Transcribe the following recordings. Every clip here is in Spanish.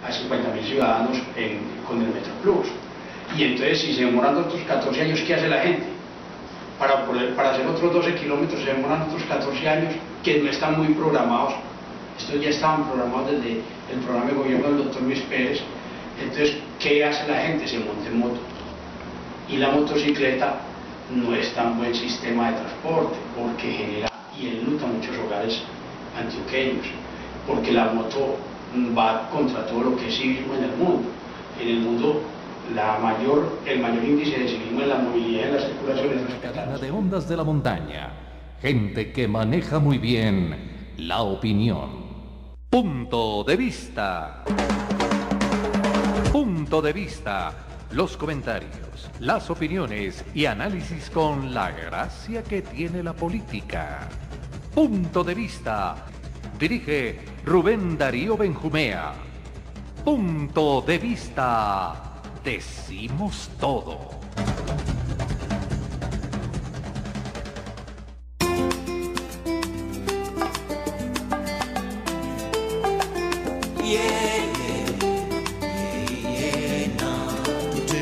a 50.000 ciudadanos con el Metro Plus. Y entonces, si se demoran otros 14 años, ¿qué hace la gente? Para hacer otros 12 kilómetros se demoran otros 14 años que no están muy programados. Estos ya estaban programados desde el programa de gobierno del doctor Luis Pérez. Entonces, ¿qué hace la gente? Se monta en moto. Y la motocicleta no es tan buen sistema de transporte porque genera y enluta muchos hogares antioqueños, porque la moto va contra todo lo que es civismo en el mundo. En el mundo el mayor índice de civismo en la movilidad y en la circulación es Cadena de ondas de la montaña. Gente que maneja muy bien la opinión. Punto de vista. Punto de vista. Los comentarios, las opiniones y análisis con la gracia que tiene la política. Punto de vista. Dirige Rubén Darío Benjumea. Punto de vista. Decimos todo.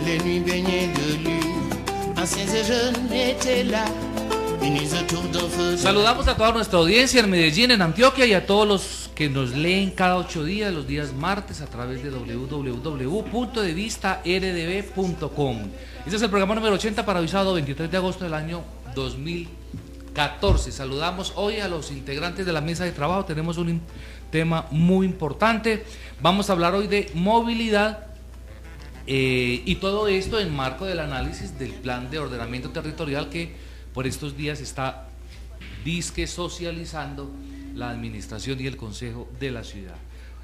Les nuits baignées de lune, anciens et jeunes étaient là, unis autour d'un feu. Saludamos a toda nuestra audiencia en Medellín, en Antioquia, y a todos los que nos leen cada 8 días, los días martes, a través de www.puntodevistardb.com. Este es el programa número 80 para hoy sábado 23 de agosto del año 2014. Saludamos hoy a los integrantes de la mesa de trabajo. Tenemos un tema muy importante. Vamos a hablar hoy de movilidad. Y todo esto en marco del análisis del plan de ordenamiento territorial que por estos días está disque socializando la administración y el consejo de la ciudad.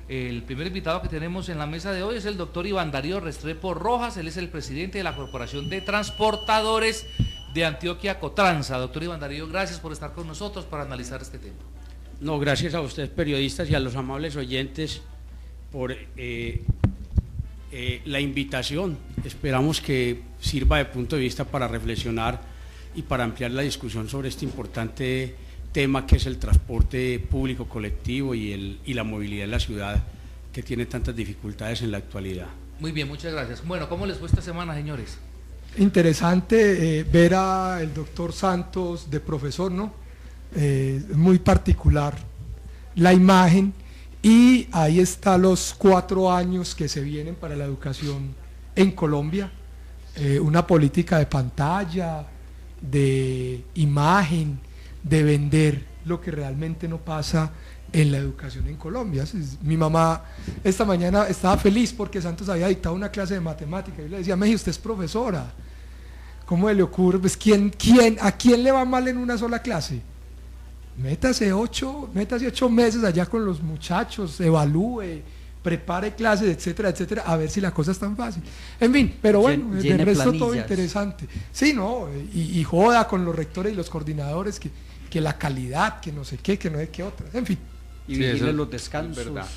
El primer invitado que tenemos en la mesa de hoy es el doctor Iván Darío Restrepo Rojas. Él es el presidente de la Corporación de Transportadores de Antioquia, Cotransa. Doctor Iván Darío, gracias por estar con nosotros para analizar este tema. No, gracias a ustedes periodistas y a los amables oyentes por la invitación. Esperamos que sirva de punto de vista para reflexionar y para ampliar la discusión sobre este importante tema que es el transporte público colectivo y la movilidad en la ciudad, que tiene tantas dificultades en la actualidad. Muy bien, muchas gracias. Bueno, ¿cómo les fue esta semana, señores? Interesante ver al doctor Santos de profesor, ¿no? Muy particular la imagen. Y ahí está los 4 años que se vienen para la educación en Colombia, una política de pantalla, de imagen, de vender lo que realmente no pasa en la educación en Colombia. Mi mamá esta mañana estaba feliz porque Santos había dictado una clase de matemática y yo le decía: Meji, usted es profesora, ¿cómo le ocurre? Pues, ¿a quién le va mal en una sola clase? Métase 8 meses allá con los muchachos, evalúe, prepare clases, etcétera, etcétera, a ver si la cosa es tan fácil. En fin, pero bueno, del resto planillas. Todo interesante. Sí, ¿no? Y joda con los rectores y los coordinadores que la calidad, que no sé qué, que no sé qué otras, en fin. Y vigilen los descansos. ¿Verdad?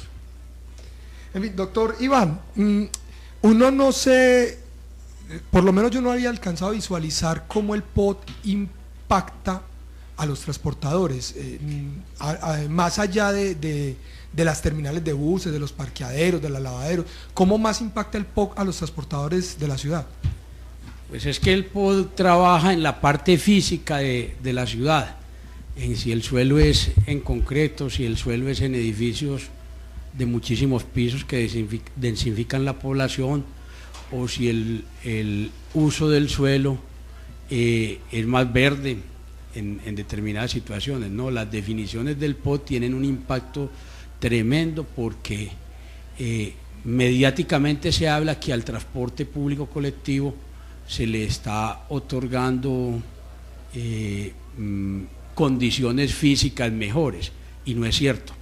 En fin, doctor Iván, uno no sé, por lo menos yo no había alcanzado a visualizar cómo el POT impacta a los transportadores, más allá de las terminales de buses, de los parqueaderos, de los lavaderos. ¿Cómo más impacta el POT a los transportadores de la ciudad? Pues es que el POT trabaja en la parte física de la ciudad, en si el suelo es en concreto, si el suelo es en edificios de muchísimos pisos que densifican la población, o si el uso del suelo es más verde en determinadas situaciones, ¿no? Las definiciones del POT tienen un impacto tremendo porque mediáticamente se habla que al transporte público colectivo se le está otorgando condiciones físicas mejores, y no es cierto.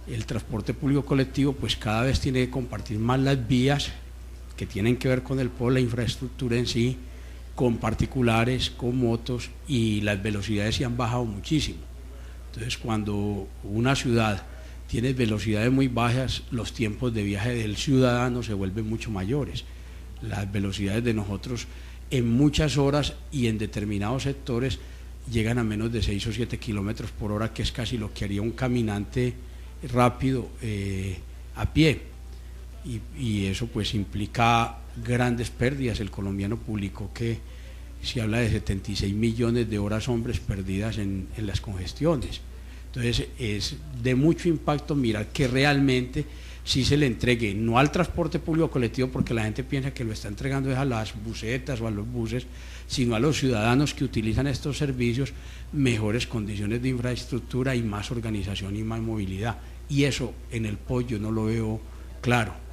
El transporte público colectivo pues cada vez tiene que compartir más las vías que tienen que ver con el POT, la infraestructura en sí, con particulares, con motos, y las velocidades se han bajado muchísimo. Entonces, cuando una ciudad tiene velocidades muy bajas, los tiempos de viaje del ciudadano se vuelven mucho mayores. Las velocidades de nosotros en muchas horas y en determinados sectores llegan a menos de 6 o 7 kilómetros por hora, que es casi lo que haría un caminante rápido a pie. y eso pues implica grandes pérdidas. El colombiano publicó que se habla de 76 millones de horas hombres perdidas en las congestiones. Entonces es de mucho impacto mirar que realmente sí se le entregue, no al transporte público colectivo, porque la gente piensa que lo está entregando es a las busetas o a los buses, sino a los ciudadanos que utilizan estos servicios, mejores condiciones de infraestructura y más organización y más movilidad. Y eso en el POS yo no lo veo claro.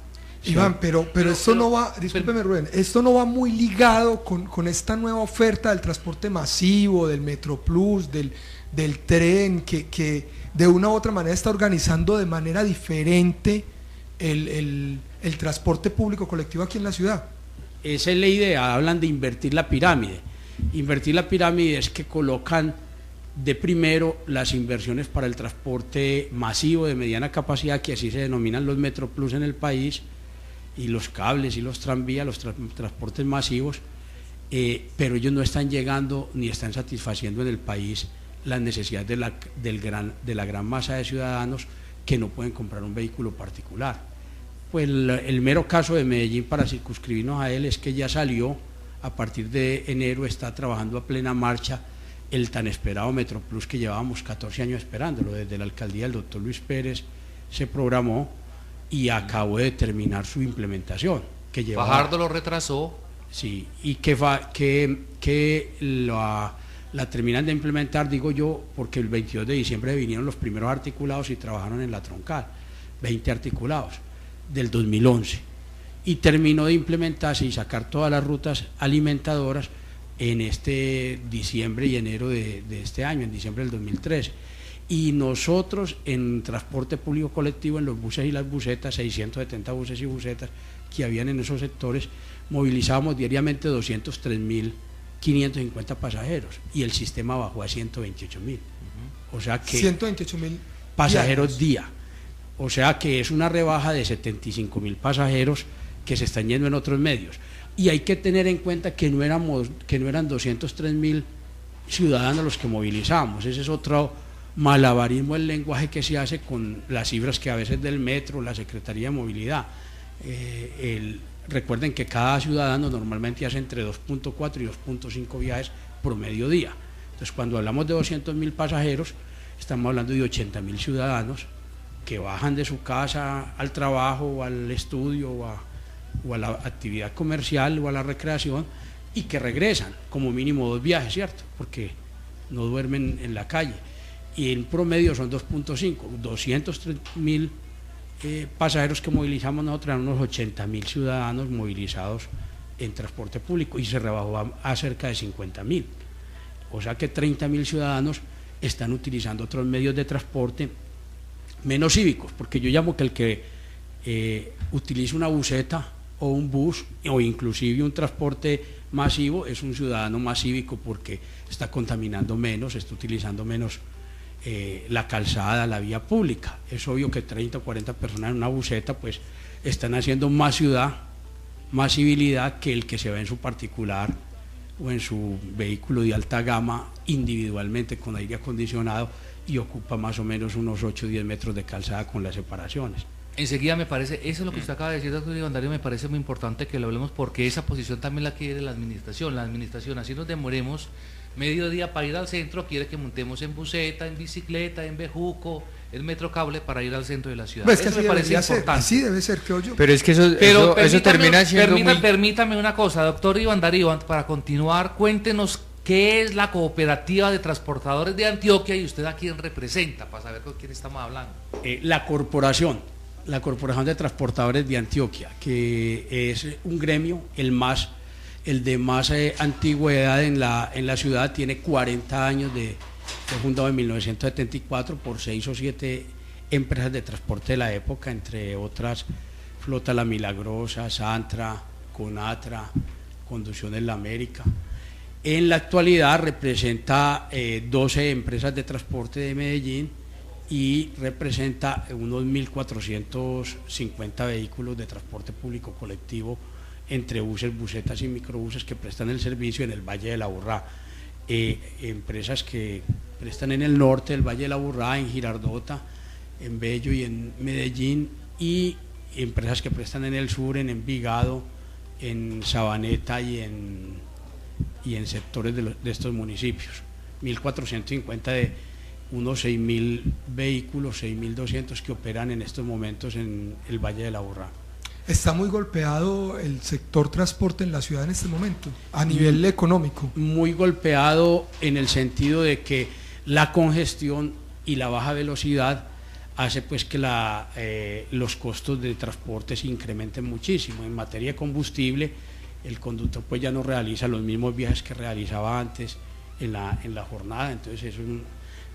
Iván, pero esto no va, discúlpeme Rubén, esto no va muy ligado con esta nueva oferta del transporte masivo, del MetroPlus, del tren, que de una u otra manera está organizando de manera diferente el transporte público colectivo aquí en la ciudad. Esa es la idea, hablan de invertir la pirámide. Invertir la pirámide es que colocan de primero las inversiones para el transporte masivo de mediana capacidad, que así se denominan los MetroPlus en el país, y los cables y los tranvías, los transportes masivos, pero ellos no están llegando ni están satisfaciendo en el país las necesidades de la gran masa de ciudadanos que no pueden comprar un vehículo particular. Pues el mero caso de Medellín, para circunscribirnos a él, es que ya salió, a partir de enero está trabajando a plena marcha el tan esperado MetroPlus que llevábamos 14 años esperándolo. Desde la alcaldía del doctor Luis Pérez se programó y acabó de terminar su implementación. Fajardo lo retrasó. Sí, y que la terminan de implementar, digo yo, porque el 22 de diciembre vinieron los primeros articulados y trabajaron en la troncal, 20 articulados del 2011, y terminó de implementarse y sacar todas las rutas alimentadoras en este diciembre y enero de este año, en diciembre del 2013. Y nosotros en transporte público colectivo, en los buses y las busetas, 670 buses y busetas que habían en esos sectores, movilizábamos diariamente 203.550 pasajeros y el sistema bajó a 128.000. O sea que 128.000 pasajeros día. O sea que es una rebaja de 75.000 pasajeros que se están yendo en otros medios. Y hay que tener en cuenta que no eran 203.000 ciudadanos los que movilizamos. Ese es otro malabarismo del lenguaje que se hace con las cifras que a veces del metro, la Secretaría de Movilidad. Recuerden que cada ciudadano normalmente hace entre 2.4 y 2.5 viajes promedio día. Entonces, cuando hablamos de 200.000 pasajeros, estamos hablando de 80.000 ciudadanos que bajan de su casa al trabajo o al estudio o a la actividad comercial o a la recreación, y que regresan como mínimo 2 viajes, ¿cierto? Porque no duermen en la calle. Y en promedio son 2.5, 203.000 pasajeros que movilizamos nosotros, unos 80.000 ciudadanos movilizados en transporte público, y se rebajó a cerca de 50.000. O sea que 30.000 ciudadanos están utilizando otros medios de transporte menos cívicos, porque yo llamo que el que utiliza una buseta o un bus o inclusive un transporte masivo es un ciudadano más cívico, porque está contaminando menos, está utilizando menos la calzada, la vía pública. Es obvio que 30 o 40 personas en una buseta pues están haciendo más ciudad, más civilidad que el que se va en su particular o en su vehículo de alta gama individualmente con aire acondicionado y ocupa más o menos unos 8 o 10 metros de calzada con las separaciones. Enseguida me parece, eso es lo que usted acaba de decir, doctor Iván Darío, me parece muy importante que lo hablemos, porque esa posición también la quiere la administración, así nos demoremos medio día para ir al centro, quiere que montemos en buseta, en bicicleta, en bejuco, el metrocable para ir al centro de la ciudad. Pues eso me parece importante. Así debe ser, creo yo. Pero es que eso termina siendo Permítame una cosa, doctor Iván Darío, para continuar, cuéntenos qué es la Cooperativa de Transportadores de Antioquia y usted a quién representa, para saber con quién estamos hablando. La Corporación de Transportadores de Antioquia, que es un gremio, el de más antigüedad en la ciudad, tiene 40 años, fue fundado en 1974 por 6 o 7 empresas de transporte de la época, entre otras Flota La Milagrosa, Santra, Conatra, Conducciones La América. En la actualidad representa 12 empresas de transporte de Medellín y representa unos 1.450 vehículos de transporte público colectivo entre buses, busetas y microbuses que prestan el servicio en el Valle de la Aburrá. Empresas que prestan en el norte del Valle de la Aburrá, en Girardota, en Bello y en Medellín, y empresas que prestan en el sur, en Envigado, en Sabaneta y en sectores de estos municipios. 1.450 de unos 6.000 vehículos, 6.200 que operan en estos momentos en el Valle del Aburrá. ¿Está muy golpeado el sector transporte en la ciudad en este momento, a nivel económico? Muy golpeado en el sentido de que la congestión y la baja velocidad hace pues que los costos de transporte se incrementen muchísimo. En materia de combustible, el conductor pues ya no realiza los mismos viajes que realizaba antes en la jornada, entonces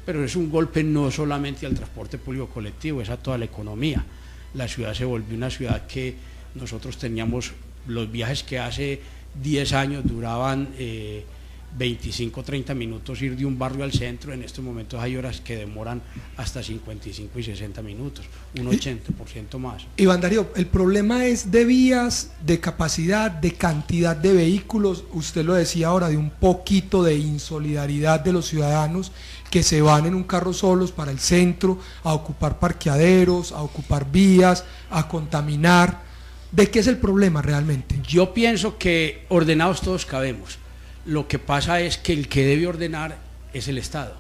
pero es un golpe no solamente al transporte público colectivo, es a toda la economía. La ciudad se volvió una ciudad que nosotros teníamos los viajes que hace 10 años duraban 25, 30 minutos ir de un barrio al centro. En estos momentos hay horas que demoran hasta 55 y 60 minutos, un 80% más. Iván Darío, el problema es de vías, de capacidad, de cantidad de vehículos. Usted lo decía ahora, de un poquito de insolidaridad de los ciudadanos que se van en un carro solos para el centro a ocupar parqueaderos, a ocupar vías, a contaminar. ¿De qué es el problema realmente? Yo pienso que ordenados todos cabemos. Lo que pasa es que el que debe ordenar es el Estado.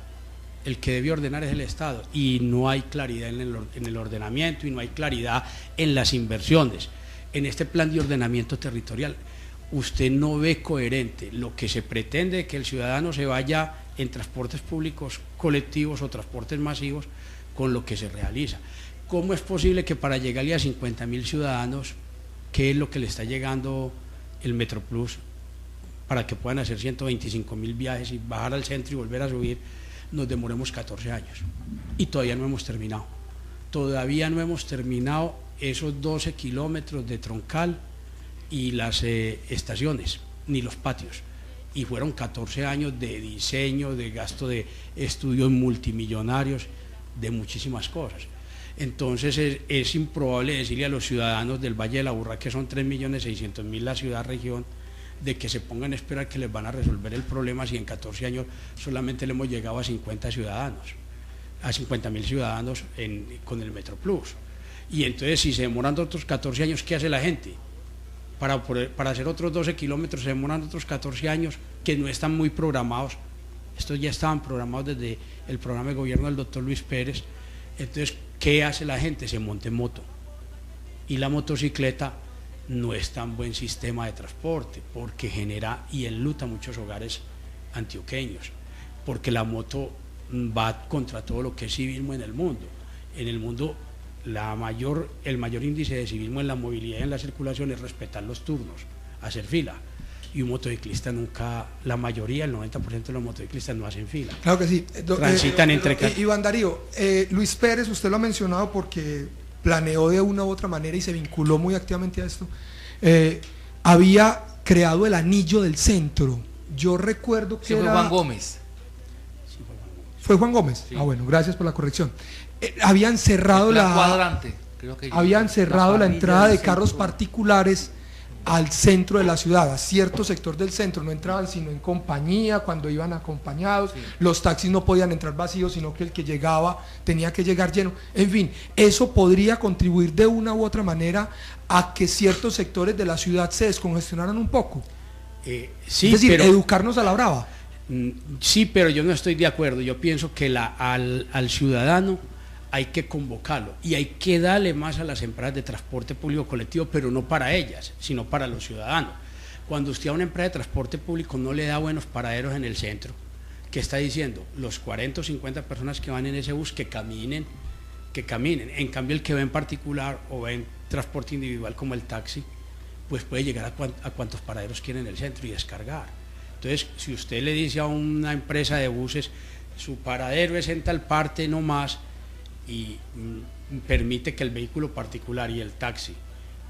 El que debe ordenar es el Estado y no hay claridad en el ordenamiento y no hay claridad en las inversiones. En este plan de ordenamiento territorial usted no ve coherente lo que se pretende, que el ciudadano se vaya en transportes públicos colectivos o transportes masivos, con lo que se realiza. ¿Cómo es posible que para llegarle a 50.000 ciudadanos, qué es lo que le está llegando el Metroplus, para que puedan hacer 125.000 viajes y bajar al centro y volver a subir, nos demoremos 14 años? Y todavía no hemos terminado. Todavía no hemos terminado esos 12 kilómetros de troncal y las estaciones, ni los patios. Y fueron 14 años de diseño, de gasto de estudios multimillonarios, de muchísimas cosas. Entonces es improbable decirle a los ciudadanos del Valle del Aburrá, que son 3.600.000 la ciudad-región, de que se pongan a esperar que les van a resolver el problema si en 14 años solamente le hemos llegado a 50 ciudadanos, a 50.000 ciudadanos con el Metroplus. Y entonces si se demoran otros 14 años, ¿qué hace la gente? Para hacer otros 12 kilómetros se demoran otros 14 años que no están muy programados. Estos ya estaban programados desde el programa de gobierno del doctor Luis Pérez. Entonces, ¿qué hace la gente? Se monta en moto. Y la motocicleta no es tan buen sistema de transporte porque genera y enluta muchos hogares antioqueños, porque la moto va contra todo lo que es civismo en el mundo. En el mundo el mayor índice de civismo en la movilidad y en la circulación es respetar los turnos, hacer fila. Y un motociclista nunca, la mayoría, el 90% de los motociclistas no hacen fila. Claro que sí. Transitan entre... Iván Darío, Luis Pérez, usted lo ha mencionado porque planeó de una u otra manera y se vinculó muy activamente a esto. Había creado el anillo del centro. Yo recuerdo que fue Juan Gómez. ¿Fue Juan Gómez? Sí. Ah, bueno, gracias por la corrección. Habían cerrado cuadrante, creo que habían cerrado la entrada de carros particulares al centro de la ciudad, a cierto sector del centro. No entraban sino en compañía, cuando iban acompañados. Sí. Los taxis no podían entrar vacíos, sino que el que llegaba tenía que llegar lleno. En fin, eso podría contribuir de una u otra manera a que ciertos sectores de la ciudad se descongestionaran un poco. Sí, es decir, educarnos a la brava. Sí, pero yo no estoy de acuerdo. Yo pienso que al ciudadano hay que convocarlo y hay que darle más a las empresas de transporte público colectivo, pero no para ellas, sino para los ciudadanos. Cuando usted a una empresa de transporte público no le da buenos paraderos en el centro, ¿qué está diciendo? Los 40 o 50 personas que van en ese bus, que caminen. En cambio, el que va en particular o va en transporte individual como el taxi, pues puede llegar a cuantos paraderos quiere en el centro y descargar. Entonces, si usted le dice a una empresa de buses, su paradero es en tal parte no más, y permite que el vehículo particular y el taxi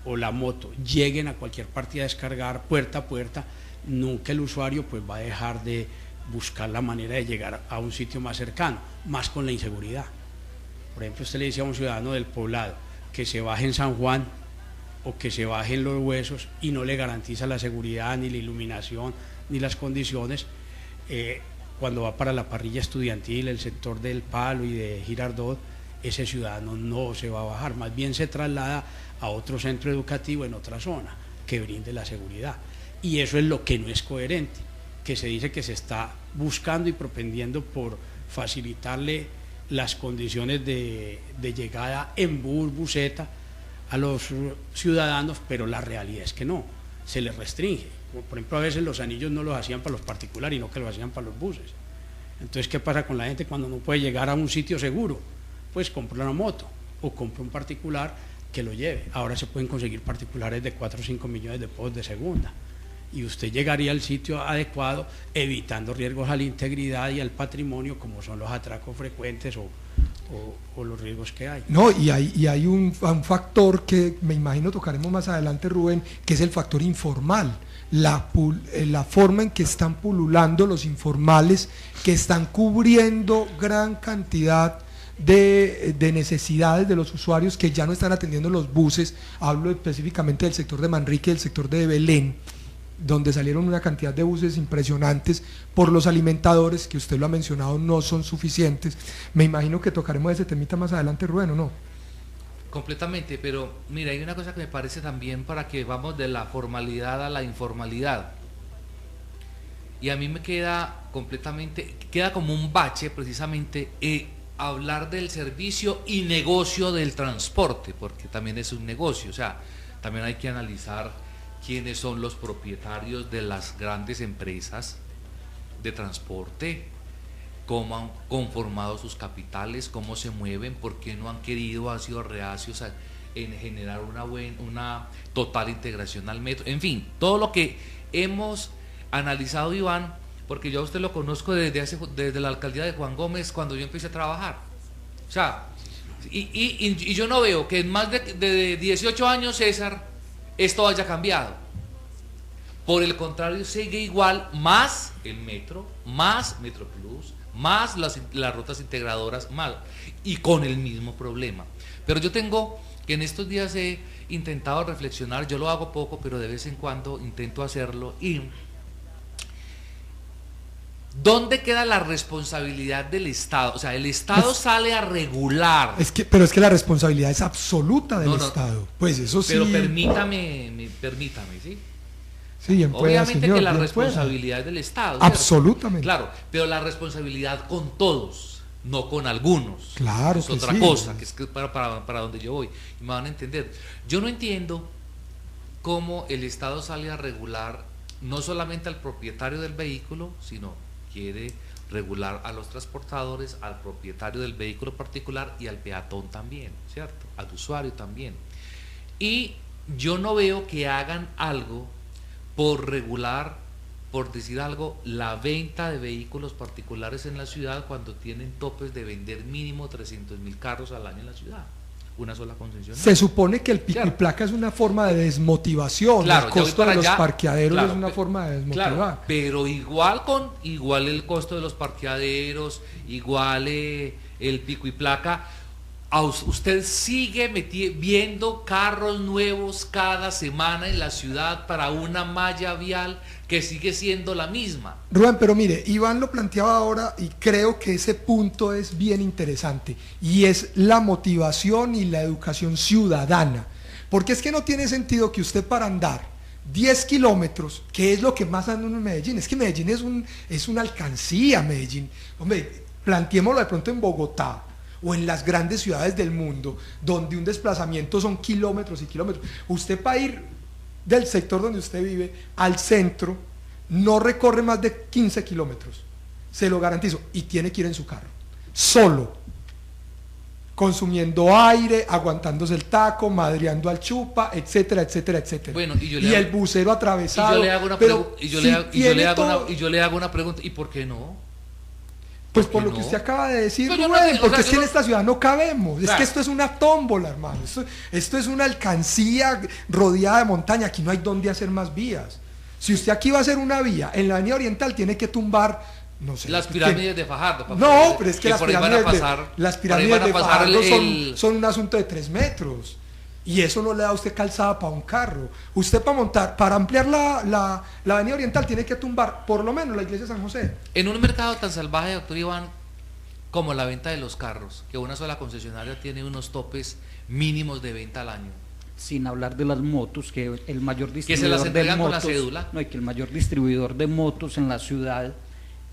o la moto lleguen a cualquier parte a descargar puerta a puerta, nunca el usuario pues va a dejar de buscar la manera de llegar a un sitio más cercano, más con la inseguridad. Por ejemplo, usted le dice a un ciudadano del poblado que se baje en San Juan o que se baje en Los Huesos y no le garantiza la seguridad, ni la iluminación, ni las condiciones, cuando va para la parrilla estudiantil, el sector del Palo y de Girardot, ese ciudadano no se va a bajar, más bien se traslada a otro centro educativo en otra zona que brinde la seguridad. Y eso es lo que no es coherente, que se dice que se está buscando y propendiendo por facilitarle las condiciones de llegada en bus, buseta a los ciudadanos, pero la realidad es que no, se les restringe. Por ejemplo, a veces los anillos no los hacían para los particulares, sino que los hacían para los buses. Entonces, ¿qué pasa con la gente cuando no puede llegar a un sitio seguro? Pues compra una moto o compra un particular que lo lleve. Ahora se pueden conseguir particulares de 4 o 5 millones de pesos de segunda. Y usted llegaría al sitio adecuado, evitando riesgos a la integridad y al patrimonio, como son los atracos frecuentes o los riesgos que hay. No, y hay un factor que me imagino tocaremos más adelante, Rubén, que es el factor informal. La forma en que están pululando los informales, que están cubriendo gran cantidad de necesidades de los usuarios que ya no están atendiendo los buses. Hablo específicamente del sector de Manrique, del sector de Belén, donde salieron una cantidad de buses impresionantes por los alimentadores, que usted lo ha mencionado, no son suficientes. Me imagino que tocaremos ese temita más adelante, Rubén, ¿o no? Completamente, pero mira, hay una cosa que me parece también para que vamos de la formalidad a la informalidad. Y a mí me queda como un bache precisamente hablar del servicio y negocio del transporte, porque también es un negocio, o sea, también hay que analizar quiénes son los propietarios de las grandes empresas de transporte, cómo han conformado sus capitales, cómo se mueven, por qué no han querido, han sido reacios en generar una total integración al metro, en fin, todo lo que hemos analizado, Iván, porque yo a usted lo conozco desde la alcaldía de Juan Gómez, cuando yo empecé a trabajar, o sea, y yo no veo que en más de 18 años, César, esto haya cambiado. Por el contrario, sigue igual, más el metro, más Metro Plus, más las rutas integradoras, más, y con el mismo problema. Pero yo tengo que en estos días he intentado reflexionar, yo lo hago poco, pero de vez en cuando intento hacerlo, y ¿dónde queda la responsabilidad del Estado? O sea, el Estado sale a regular. Pero es que la responsabilidad es absoluta del Estado. Pues eso sí. Pero permítame, ¿sí? Sí, bien pueda, obviamente, señor, que la bien responsabilidad pueda. es del Estado. Absolutamente. Claro, pero la responsabilidad con todos, no con algunos. Claro, es otra cosa, que es para donde yo voy. Y me van a entender. Yo no entiendo cómo el Estado sale a regular no solamente al propietario del vehículo, sino quiere regular a los transportadores, al propietario del vehículo particular y al peatón también, ¿cierto? Al usuario también. Y yo no veo que hagan algo por regular, por decir algo, la venta de vehículos particulares en la ciudad cuando tienen topes de vender mínimo 300.000 carros al año en la ciudad. Una sola concesionaria. Se supone que el pico y placa es una forma de desmotivación, claro, el costo de los parqueaderos claro, es una forma de desmotivar. Claro, pero igual el costo de los parqueaderos, igual el pico y placa, usted sigue viendo carros nuevos cada semana en la ciudad para una malla vial que sigue siendo la misma. Rubén, pero mire, Iván lo planteaba ahora y creo que ese punto es bien interesante, y es la motivación y la educación ciudadana, porque es que no tiene sentido que usted, para andar 10 kilómetros, que es lo que más anda uno en Medellín, es que Medellín es una alcancía, Medellín, hombre, planteémoslo de pronto en Bogotá o en las grandes ciudades del mundo, donde un desplazamiento son kilómetros y kilómetros. Usted, para ir del sector donde usted vive al centro, no recorre más de 15 kilómetros, se lo garantizo, y tiene que ir en su carro, solo, consumiendo aire, aguantándose el taco, madreando al chupa, etcétera, etcétera, etcétera. Bueno, el bucero atravesado. Y yo le hago una pregunta, ¿y por qué no? Pues por lo que usted acaba de decir, Rubén, porque es que en esta ciudad no cabemos, es que esto es una tómbola, hermano, esto es una alcancía rodeada de montaña, aquí no hay dónde hacer más vías. Si usted aquí va a hacer una vía en la avenida Oriental, tiene que tumbar, no sé, las pirámides de Fajardo. No, pero es que las pirámides de Fajardo son un asunto de 3 metros. Y eso no le da a usted calzada para un carro. Usted, para ampliar la avenida Oriental, tiene que tumbar por lo menos la iglesia de San José. En un mercado tan salvaje, doctor Iván, como la venta de los carros, que una sola concesionaria tiene unos topes mínimos de venta al año. Sin hablar de las motos, que el mayor distribuidor que se las entregan de motos, con la cédula. No, y que el mayor distribuidor de motos en la ciudad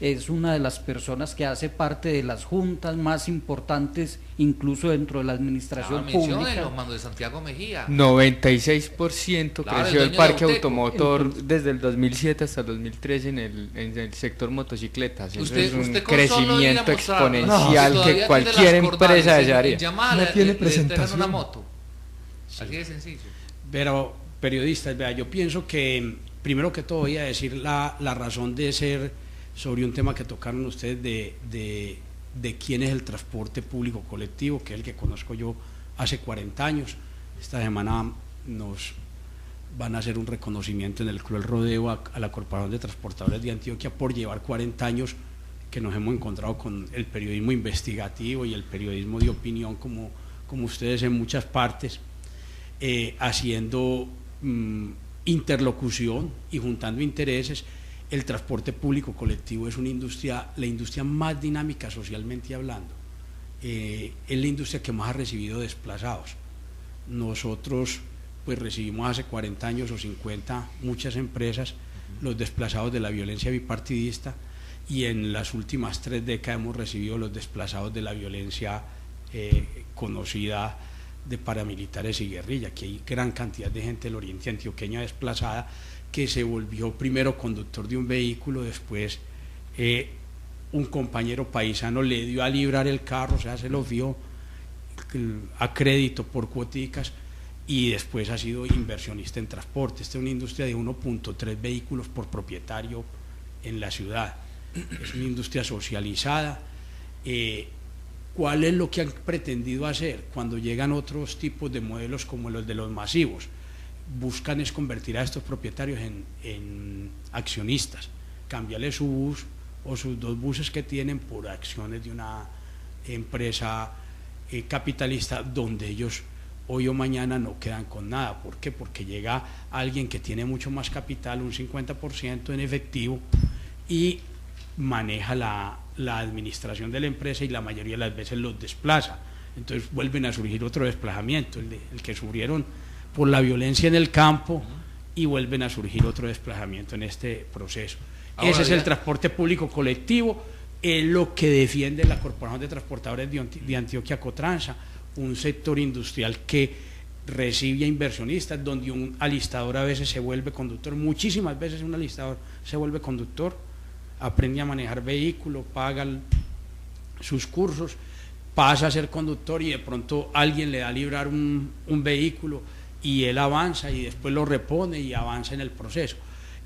es una de las personas que hace parte de las juntas más importantes, incluso dentro de la administración pública. Los mandos de Santiago Mejía. 96% Claro, creció el parque de Auteco. automotor desde el 2007 hasta el 2013 en el sector motocicletas. Eso Usted es un con solo ir a crecimiento mostrar, exponencial si que todavía cualquier tiene las empresa cordales desearía. en Yamaha No le tiene entregan presentación. una moto. Así de sencillo. Pero, periodistas, vea, yo pienso que, primero que todo, voy a decir la razón de ser sobre un tema que tocaron ustedes de quién es el transporte público colectivo, que es el que conozco yo hace 40 años. Esta semana nos van a hacer un reconocimiento en el Cruel Rodeo a la Corporación de Transportadores de Antioquia por llevar 40 años que nos hemos encontrado con el periodismo investigativo y el periodismo de opinión como ustedes en muchas partes, haciendo interlocución y juntando intereses. El transporte público colectivo es una industria, la industria más dinámica socialmente hablando, es la industria que más ha recibido desplazados. Nosotros pues recibimos hace 40 años o 50 muchas empresas, los desplazados de la violencia bipartidista, y en las últimas 3 décadas hemos recibido los desplazados de la violencia conocida de paramilitares y guerrilla, que hay gran cantidad de gente del oriente antioqueño desplazada que se volvió primero conductor de un vehículo, después un compañero paisano le dio a librar el carro, o sea, se lo vio a crédito por cuoticas, y después ha sido inversionista en transporte. Esta es una industria de 1.3 vehículos por propietario en la ciudad, es una industria socializada. ¿Cuál es lo que han pretendido hacer? Cuando llegan otros tipos de modelos como los de los masivos, buscan es convertir a estos propietarios en accionistas, cambiarle su bus o sus 2 buses que tienen por acciones de una empresa capitalista, donde ellos hoy o mañana no quedan con nada. ¿Por qué? Porque llega alguien que tiene mucho más capital, un 50% en efectivo, y maneja la administración de la empresa, y la mayoría de las veces los desplaza. Entonces vuelven a surgir otro desplazamiento, el que sufrieron por la violencia en el campo, y vuelven a surgir otro desplazamiento en este proceso. Ahora, ese es el transporte público colectivo, es lo que defiende la Corporación de Transportadores de Antioquia, Cotransa, un sector industrial que recibe a inversionistas, donde un alistador a veces se vuelve conductor, muchísimas veces un alistador se vuelve conductor, aprende a manejar vehículo, paga sus cursos, pasa a ser conductor, y de pronto alguien le da a librar un vehículo y él avanza y después lo repone y avanza en el proceso.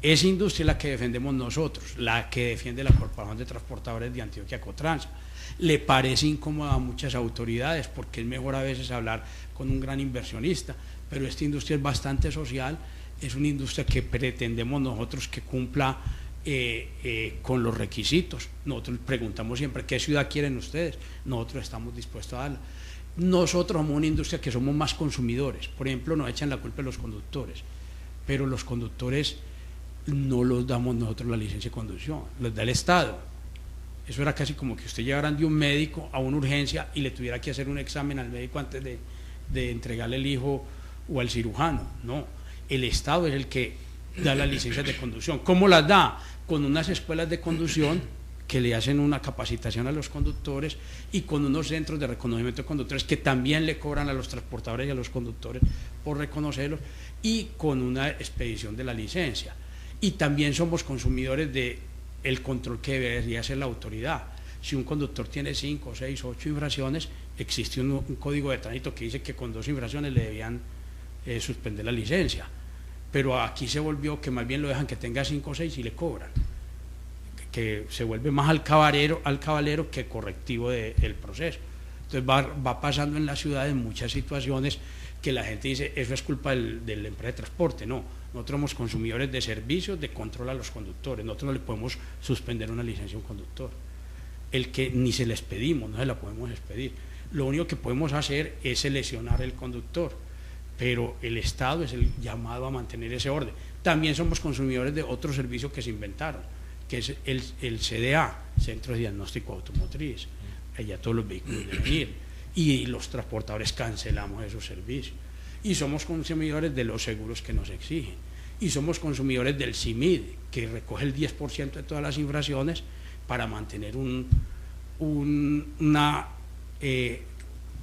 Esa industria es la que defendemos nosotros, la que defiende la Corporación de Transportadores de Antioquia, Cotransa. Le parece incómoda a muchas autoridades porque es mejor a veces hablar con un gran inversionista, pero esta industria es bastante social, es una industria que pretendemos nosotros que cumpla con los requisitos. Nosotros preguntamos siempre qué ciudad quieren ustedes, nosotros estamos dispuestos a darla. Nosotros somos una industria que somos más consumidores. Por ejemplo, nos echan la culpa a los conductores, pero los conductores no los damos nosotros la licencia de conducción, los da el Estado. Eso era casi como que usted llegara de un médico a una urgencia y le tuviera que hacer un examen al médico antes de entregarle el hijo o al cirujano. No, el Estado es el que da las licencias de conducción. ¿Cómo las da? Con unas escuelas de conducción que le hacen una capacitación a los conductores, y con unos centros de reconocimiento de conductores que también le cobran a los transportadores y a los conductores por reconocerlos, y con una expedición de la licencia. Y también somos consumidores del control que debería hacer la autoridad. Si un conductor tiene 5, 6, 8 infracciones, existe un código de tránsito que dice que con 2 infracciones le debían suspender la licencia, pero aquí se volvió que más bien lo dejan que tenga 5 o 6 y le cobran, que se vuelve más alcabalero que correctivo del proceso. Entonces va pasando en la ciudad en muchas situaciones que la gente dice eso es culpa de la empresa de transporte. No, nosotros somos consumidores de servicios de control a los conductores, nosotros no le podemos suspender una licencia a un conductor, el que ni se les pedimos, no se la podemos expedir. Lo único que podemos hacer es seleccionar el conductor, pero el Estado es el llamado a mantener ese orden. También somos consumidores de otro servicio que se inventaron, que es el CDA, Centro de Diagnóstico Automotriz. allá todos los vehículos deben ir, y los transportadores cancelamos esos servicios, y somos consumidores de los seguros que nos exigen, y somos consumidores del CIMID, que recoge el 10% de todas las infracciones para mantener una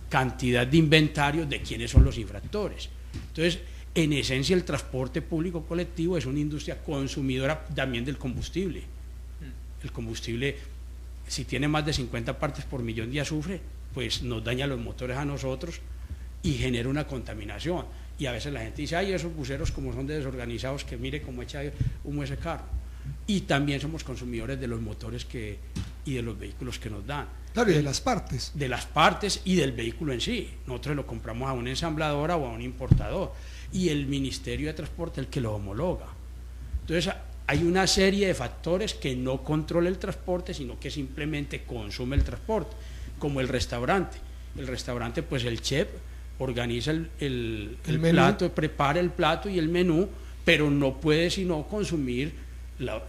cantidad de inventario de quiénes son los infractores. Entonces, en esencia, el transporte público colectivo es una industria consumidora también del combustible. El combustible, si tiene más de 50 partes por millón de azufre, pues nos daña los motores a nosotros y genera una contaminación. Y a veces la gente dice, ay, esos buceros como son de desorganizados, que mire cómo echa humo ese carro. Y también somos consumidores de los motores y de los vehículos que nos dan. Claro, y de las partes. De las partes y del vehículo en sí. Nosotros lo compramos a una ensambladora o a un importador. Y el Ministerio de Transporte es el que lo homologa. Entonces, hay una serie de factores que no controla el transporte, sino que simplemente consume el transporte, como el restaurante. El restaurante, pues el chef organiza el plato, prepara el plato y el menú, pero no puede sino consumir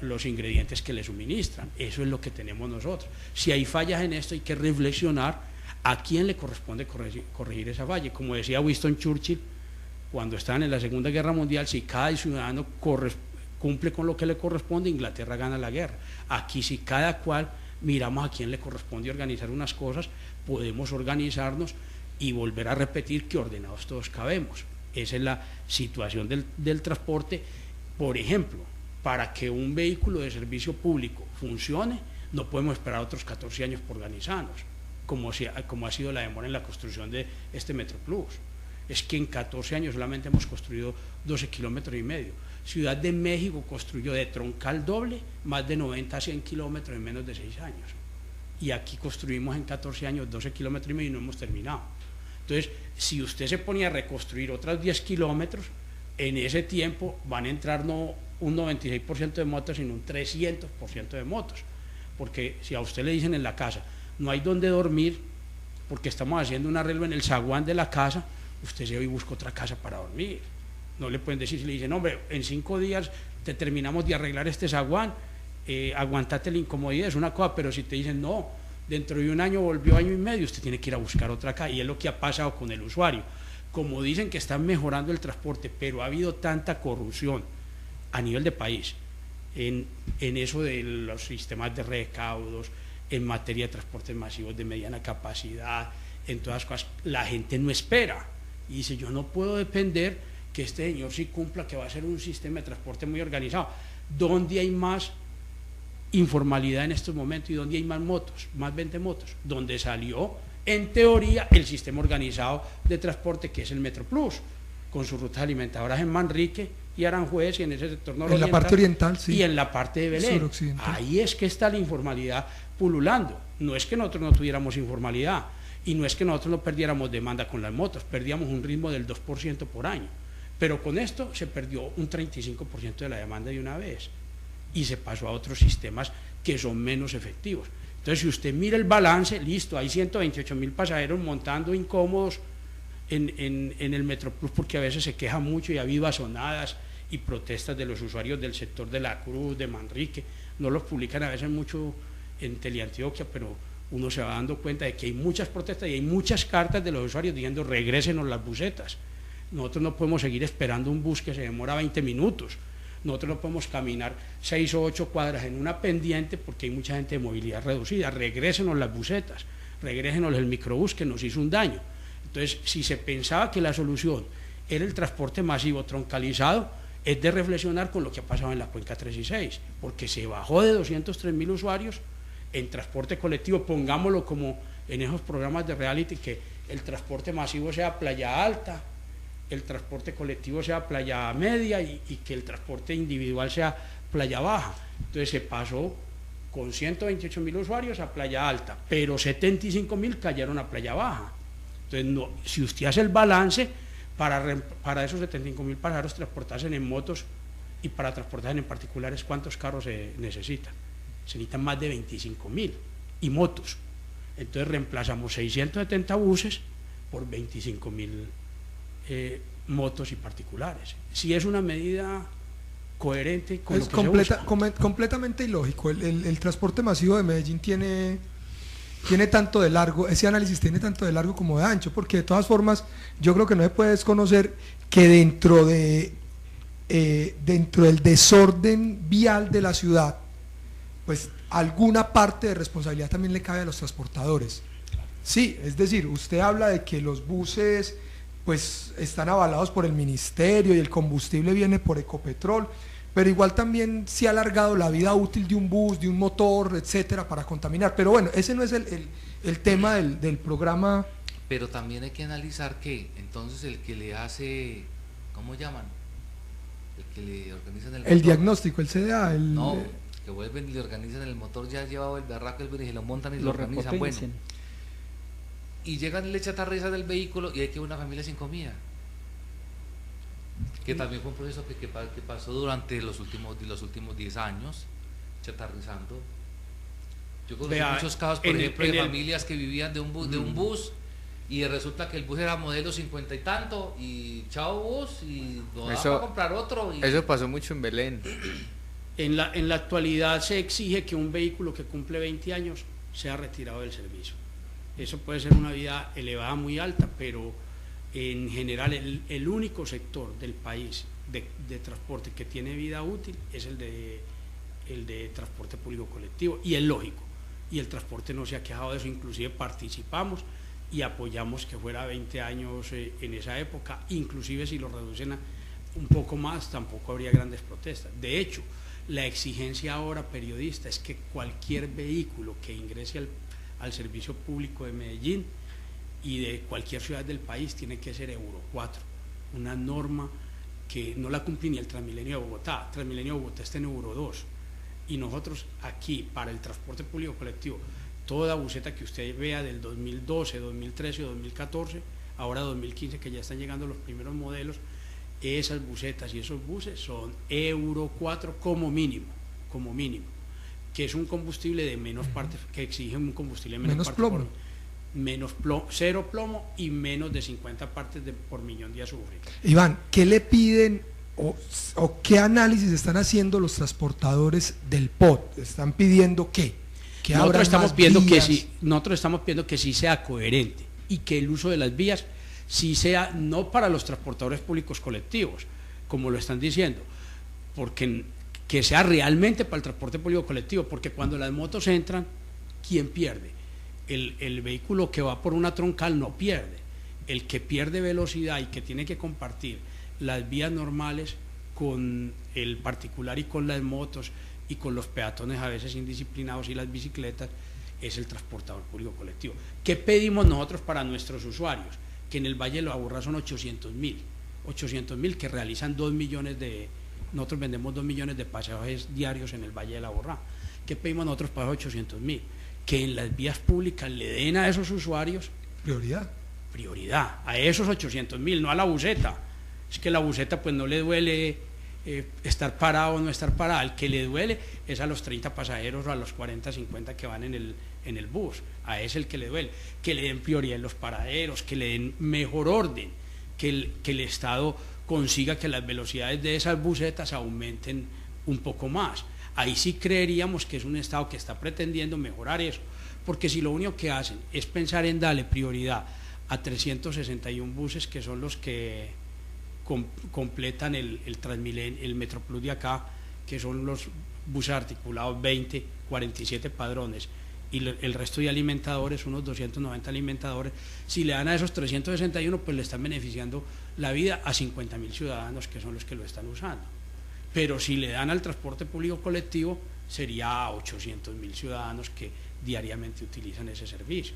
los ingredientes que le suministran. Eso es lo que tenemos nosotros. Si hay fallas en esto, hay que reflexionar a quién le corresponde corregir esa falla. Como decía Winston Churchill, cuando estaban en la Segunda Guerra Mundial, si cada ciudadano cumple con lo que le corresponde, Inglaterra gana la guerra. Aquí, si cada cual miramos a quién le corresponde organizar unas cosas, podemos organizarnos y volver a repetir que ordenados todos cabemos. Esa es la situación del transporte. Por ejemplo, para que un vehículo de servicio público funcione, no podemos esperar otros 14 años por organizarnos, como ha sido la demora en la construcción de este MetroPlus. Es que en 14 años solamente hemos construido 12,5 kilómetros. Ciudad de México construyó de troncal doble más de 90 a 100 kilómetros en menos de 6 años. Y aquí construimos en 14 años 12,5 kilómetros y no hemos terminado. Entonces, si usted se ponía a reconstruir otras 10 kilómetros, en ese tiempo van a entrar no un 96% de motos, sino un 300% de motos. Porque si a usted le dicen en la casa, no hay donde dormir, porque estamos haciendo un arreglo en el zaguán de la casa, usted se va y busca otra casa para dormir. No le pueden decir, si le dicen, hombre, en 5 días te terminamos de arreglar este zaguán, aguantate la incomodidad, es una cosa, pero si te dicen, no, dentro de un año volvió año y medio, usted tiene que ir a buscar otra casa, y es lo que ha pasado con el usuario. Como dicen que están mejorando el transporte, pero ha habido tanta corrupción a nivel de país en eso de los sistemas de recaudos, en materia de transportes masivos de mediana capacidad, en todas las cosas, la gente no espera y dice, yo no puedo depender que este señor sí cumpla, que va a ser un sistema de transporte muy organizado. ¿Dónde hay más informalidad en estos momentos y dónde hay más motos, más 20 motos? Donde salió, en teoría, el sistema organizado de transporte, que es el MetroPlus, con sus rutas alimentadoras en Manrique y Aranjuez y en ese sector nororiental. En la parte oriental, sí. Y en la parte de Belén. Ahí es que está la informalidad pululando. No es que nosotros no tuviéramos informalidad y no es que nosotros no perdiéramos demanda con las motos, perdíamos un ritmo del 2% por año. Pero con esto se perdió un 35% de la demanda de una vez y se pasó a otros sistemas que son menos efectivos. Entonces, si usted mira el balance, listo, hay 128,000 pasajeros montando incómodos en el MetroPlus, porque a veces se queja mucho y ha habido azonadas y protestas de los usuarios del sector de La Cruz, de Manrique. No los publican a veces mucho en Teleantioquia, pero uno se va dando cuenta de que hay muchas protestas y hay muchas cartas de los usuarios diciendo regrésenos las busetas. Nosotros no podemos seguir esperando un bus que se demora 20 minutos. Nosotros no podemos caminar 6 o 8 cuadras en una pendiente porque hay mucha gente de movilidad reducida. Regrésenos las busetas, regrésenos el microbús que nos hizo un daño. Entonces, si se pensaba que la solución era el transporte masivo troncalizado, es de reflexionar con lo que ha pasado en la cuenca 3 y 6, porque se bajó de 203,000 usuarios en transporte colectivo, pongámoslo como en esos programas de reality, que el transporte masivo sea Playa Alta, el transporte colectivo sea Playa Media y que el transporte individual sea Playa Baja. Entonces se pasó con 128,000 usuarios a Playa Alta, pero 75,000 cayeron a Playa Baja. Entonces, no, si usted hace el balance, para esos 75,000 pasajeros transportarse en motos y para transportarse en particulares, ¿cuántos carros se necesitan? Se necesitan más de 25,000 y motos. Entonces reemplazamos 670 buses por 25,000 motos y particulares. Si es una medida coherente con lo que se busca. Completamente ilógico. El transporte masivo de Medellín tiene tiene tanto de largo, ese análisis tiene tanto de largo como de ancho, porque de todas formas yo creo que no se puede desconocer que dentro del desorden vial de la ciudad, pues alguna parte de responsabilidad también le cabe a los transportadores. Sí, es decir, usted habla de que los buses pues están avalados por el ministerio y el combustible viene por Ecopetrol, pero igual también se ha alargado la vida útil de un bus, de un motor, etcétera, para contaminar. Pero bueno, ese no es el tema del programa. Pero también hay que analizar que entonces el que le hace, ¿cómo llaman? El que le organiza el motor, diagnóstico, el CDA, no, que vuelven y le organizan el motor, ya llevado el berraco y se lo montan y lo organizan, bueno, y llegan y le chatarrizan el vehículo y hay que una familia sin comida, que también fue un proceso que pasó durante los últimos 10 años, chatarrizando. Yo conocí muchos casos, por ejemplo, de familias que vivían de un bus y resulta que el bus era modelo 50 y tanto y chao bus y no da para comprar otro. Eso pasó mucho en Belén. En la actualidad se exige que un vehículo que cumple 20 años sea retirado del servicio. Eso puede ser una vida elevada muy alta, pero en general el único sector del país de transporte que tiene vida útil es el de transporte público colectivo, y es lógico, y el transporte no se ha quejado de eso, inclusive participamos y apoyamos que fuera 20 años en esa época, inclusive si lo reducen a un poco más tampoco habría grandes protestas. De hecho, la exigencia ahora periodista es que cualquier vehículo que ingrese al servicio público de Medellín y de cualquier ciudad del país tiene que ser Euro 4, una norma que no la cumple ni el Transmilenio de Bogotá. Transmilenio de Bogotá está en Euro 2, y nosotros aquí para el transporte público colectivo, toda buseta que usted vea del 2012, 2013 o 2014, ahora 2015 que ya están llegando los primeros modelos, esas busetas y esos buses son Euro 4 como mínimo, que es un combustible de menos parte, que exige un combustible de menos plomo. Cero plomo y menos de 50 partes por millón de azufre. Iván, ¿qué le piden o qué análisis están haciendo los transportadores del POT? ¿Están pidiendo qué? Nosotros estamos pidiendo que sí sea coherente y que el uso de las vías sí sea no para los transportadores públicos colectivos, como lo están diciendo, porque que sea realmente para el transporte público colectivo, porque cuando las motos entran, ¿quién pierde? El vehículo que va por una troncal no pierde, el que pierde velocidad y que tiene que compartir las vías normales con el particular y con las motos y con los peatones a veces indisciplinados y las bicicletas es el transportador público colectivo. ¿Qué pedimos nosotros para nuestros usuarios? Que en el Valle de la Aburrá son 800.000 que realizan 2 millones nosotros vendemos 2 millones de pasajes diarios en el Valle de la Aburrá. ¿Qué pedimos nosotros para 800.000? Que en las vías públicas le den a esos usuarios prioridad a esos 800.000, no a la buseta. Es que la buseta pues no le duele estar parado o no estar parado, al que le duele es a los 30 pasajeros o a los 40, 50 que van en el bus, a ese el que le duele, que le den prioridad en los paraderos, que le den mejor orden, que el Estado consiga que las velocidades de esas busetas aumenten un poco más. Ahí sí creeríamos que es un Estado que está pretendiendo mejorar eso, porque si lo único que hacen es pensar en darle prioridad a 361 buses, que son los que completan el Transmilenio, el Metroplus de acá, que son los buses articulados 20, 47 padrones, y el resto de alimentadores, unos 290 alimentadores, si le dan a esos 361, pues le están beneficiando la vida a 50.000 ciudadanos, que son los que lo están usando. Pero si le dan al transporte público colectivo, sería a 800.000 ciudadanos que diariamente utilizan ese servicio.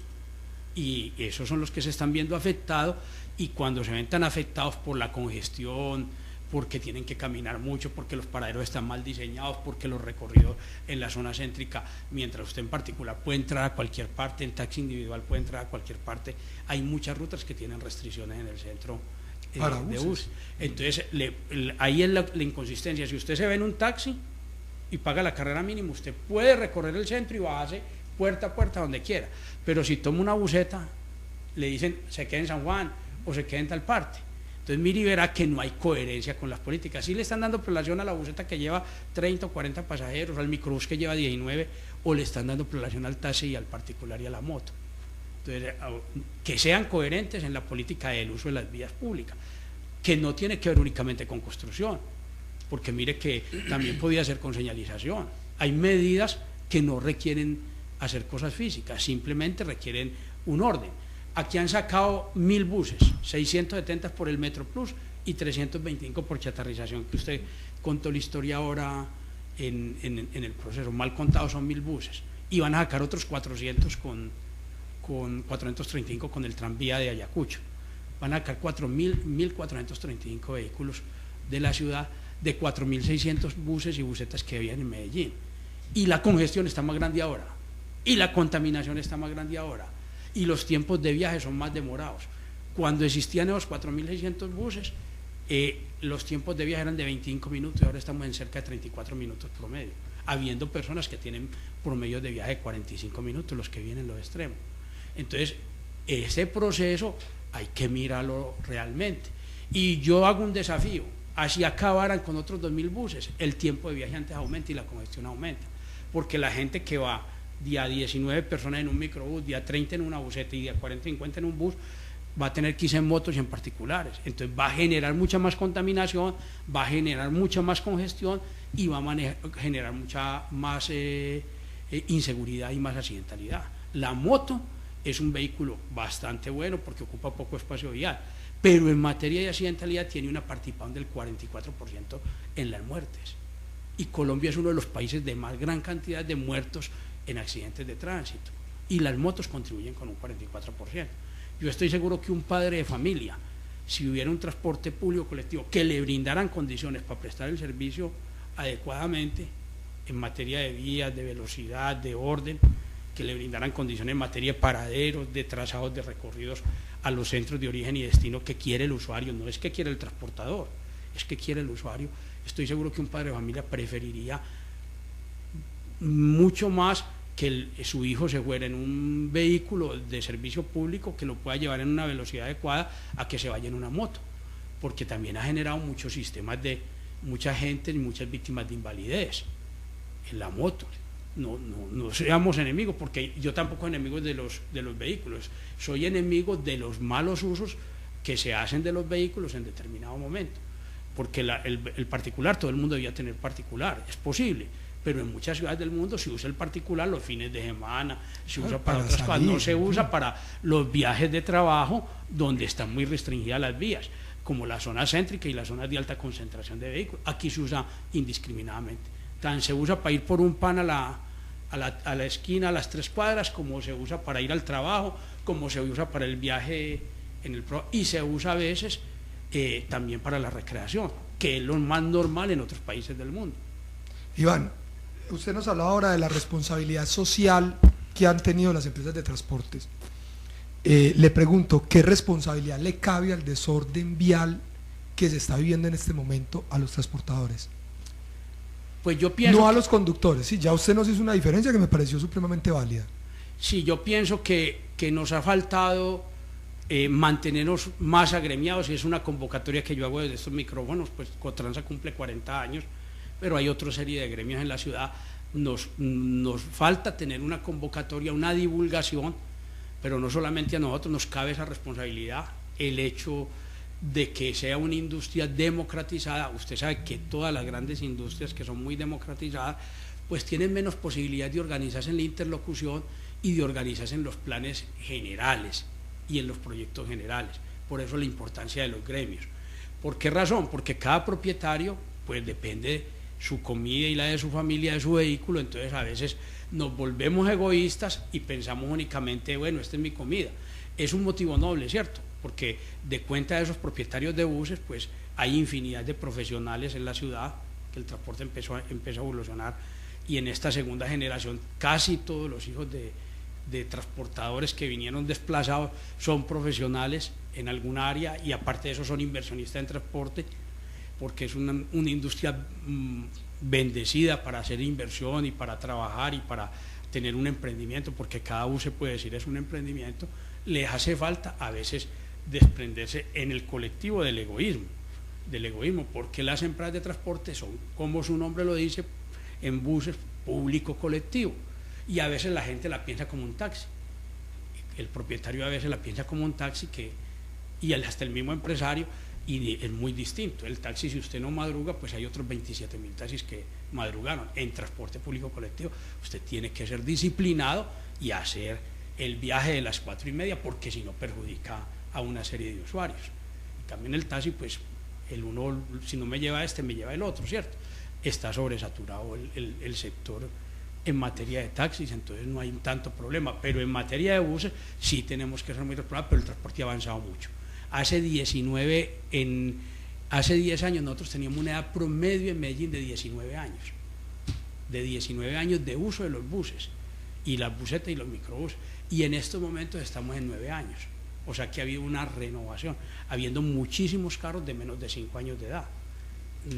Y esos son los que se están viendo afectados, y cuando se ven tan afectados por la congestión, porque tienen que caminar mucho, porque los paraderos están mal diseñados, porque los recorridos en la zona céntrica, mientras usted en particular puede entrar a cualquier parte, en taxi individual puede entrar a cualquier parte, hay muchas rutas que tienen restricciones en el centro de bus. Entonces ahí es la inconsistencia. Si usted se ve en un taxi y paga la carrera mínima, usted puede recorrer el centro y bajarse puerta a puerta donde quiera, pero si toma una buseta le dicen se quede en San Juan o se quede en tal parte. Entonces mire y verá que no hay coherencia con las políticas. Sí le están dando prelación a la buseta que lleva 30 o 40 pasajeros, al microbús que lleva 19, o le están dando prelación al taxi y al particular y a la moto. Entonces, que sean coherentes en la política del uso de las vías públicas, que no tiene que ver únicamente con construcción, porque mire que también podía ser con señalización. Hay medidas que no requieren hacer cosas físicas, simplemente requieren un orden. Aquí han sacado 1000 buses, 670 por el Metro Plus y 325 por chatarrización, que usted contó la historia ahora en el proceso. Mal contados son 1000 buses, y van a sacar otros 400 con 435 con el tranvía de Ayacucho. Van a sacar 1.435 vehículos de la ciudad, de 4.600 buses y busetas que habían en Medellín. Y la congestión está más grande ahora, y la contaminación está más grande ahora, y los tiempos de viaje son más demorados. Cuando existían esos 4.600 buses, los tiempos de viaje eran de 25 minutos, y ahora estamos en cerca de 34 minutos promedio, habiendo personas que tienen promedios de viaje de 45 minutos, los que vienen los extremos. Entonces, ese proceso hay que mirarlo realmente. Y yo hago un desafío: así acabaran con otros 2.000 buses, el tiempo de viaje antes aumenta y la congestión aumenta, porque la gente que va día 19 personas en un microbús, día 30 en una buseta y día 40, 50 en un bus, va a tener que irse en motos y en particulares. Entonces va a generar mucha más contaminación, va a generar mucha más congestión y va a generar mucha más inseguridad y más accidentalidad. La moto es un vehículo bastante bueno porque ocupa poco espacio vial, pero en materia de accidentalidad tiene una participación del 44% en las muertes. Y Colombia es uno de los países de más gran cantidad de muertos en accidentes de tránsito, y las motos contribuyen con un 44%. Yo estoy seguro que un padre de familia, si hubiera un transporte público colectivo que le brindaran condiciones para prestar el servicio adecuadamente en materia de vías, de velocidad, de orden, que le brindaran condiciones en materia de paraderos, de trazados de recorridos a los centros de origen y destino que quiere el usuario, no es que quiere el transportador, es que quiere el usuario. Estoy seguro que un padre de familia preferiría mucho más que su hijo se fuera en un vehículo de servicio público que lo pueda llevar en una velocidad adecuada a que se vaya en una moto, porque también ha generado muchos sistemas de mucha gente y muchas víctimas de invalidez en la moto. No seamos enemigos, porque yo tampoco soy enemigo de los vehículos, soy enemigo de los malos usos que se hacen de los vehículos en determinado momento, porque el particular, todo el mundo debía tener particular, es posible, pero en muchas ciudades del mundo se usa el particular los fines de semana, se usa para otras cosas, no se usa para los viajes de trabajo donde están muy restringidas las vías, como la zona céntrica y las zonas de alta concentración de vehículos. Aquí se usa indiscriminadamente, tan se usa para ir por un pan a la esquina, a las 3 cuadras, como se usa para ir al trabajo, como se usa para el viaje y se usa a veces también para la recreación, que es lo más normal en otros países del mundo. Iván, usted nos hablaba ahora de la responsabilidad social que han tenido las empresas de transportes. Le pregunto, ¿qué responsabilidad le cabe al desorden vial que se está viviendo en este momento a los transportadores? Pues yo pienso... No a los conductores, sí, ya usted nos hizo una diferencia que me pareció supremamente válida. Sí, yo pienso que nos ha faltado mantenernos más agremiados, y es una convocatoria que yo hago desde estos micrófonos, pues Cotransa cumple 40 años, pero hay otra serie de gremios en la ciudad. Nos falta tener una convocatoria, una divulgación, pero no solamente a nosotros nos cabe esa responsabilidad, el hecho de que sea una industria democratizada. Usted sabe que todas las grandes industrias que son muy democratizadas, pues tienen menos posibilidad de organizarse en la interlocución y de organizarse en los planes generales y en los proyectos generales. Por eso la importancia de los gremios. ¿Por qué razón? Porque cada propietario pues depende su comida y la de su familia, de su vehículo, entonces a veces nos volvemos egoístas y pensamos únicamente, bueno, esta es mi comida. Es un motivo noble, ¿cierto? Porque de cuenta de esos propietarios de buses, pues hay infinidad de profesionales en la ciudad, que el transporte empezó a evolucionar, y en esta segunda generación casi todos los hijos de transportadores que vinieron desplazados son profesionales en alguna área, y aparte de eso son inversionistas en transporte, porque es una industria bendecida para hacer inversión y para trabajar y para tener un emprendimiento, porque cada bus se puede decir es un emprendimiento. Les hace falta a veces desprenderse en el colectivo del egoísmo, porque las empresas de transporte son, como su nombre lo dice, en buses público colectivo, y a veces la gente la piensa como un taxi, el propietario a veces la piensa como un taxi y hasta el mismo empresario, y es muy distinto. El taxi, si usted no madruga, pues hay otros 27.000 taxis que madrugaron. En transporte público colectivo usted tiene que ser disciplinado y hacer el viaje de las 4:30, porque si no perjudica a una serie de usuarios. Y también el taxi, pues el uno, si no me lleva este, me lleva el otro, ¿cierto? Está sobresaturado el sector en materia de taxis, entonces no hay tanto problema, pero en materia de buses sí tenemos que ser muy responsables, pero el transporte ha avanzado mucho. Hace 10 años nosotros teníamos una edad promedio en Medellín de 19 años, de uso de los buses, y las busetas y los microbuses, y en estos momentos estamos en 9 años, o sea que ha habido una renovación, habiendo muchísimos carros de menos de 5 años de edad,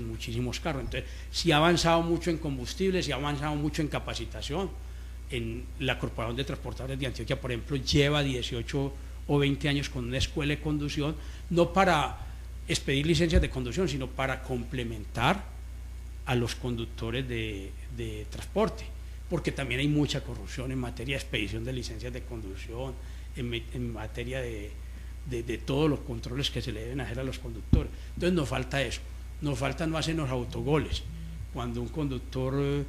muchísimos carros. Entonces sí ha avanzado mucho en combustibles, sí ha avanzado mucho en capacitación. En la Corporación de Transportadores de Antioquia, por ejemplo, lleva 18 o 20 años con una escuela de conducción, no para expedir licencias de conducción, sino para complementar a los conductores de transporte, porque también hay mucha corrupción en materia de expedición de licencias de conducción, en materia de todos los controles que se le deben hacer a los conductores. Entonces nos falta eso, nos falta no hacernos autogoles. Cuando un conductor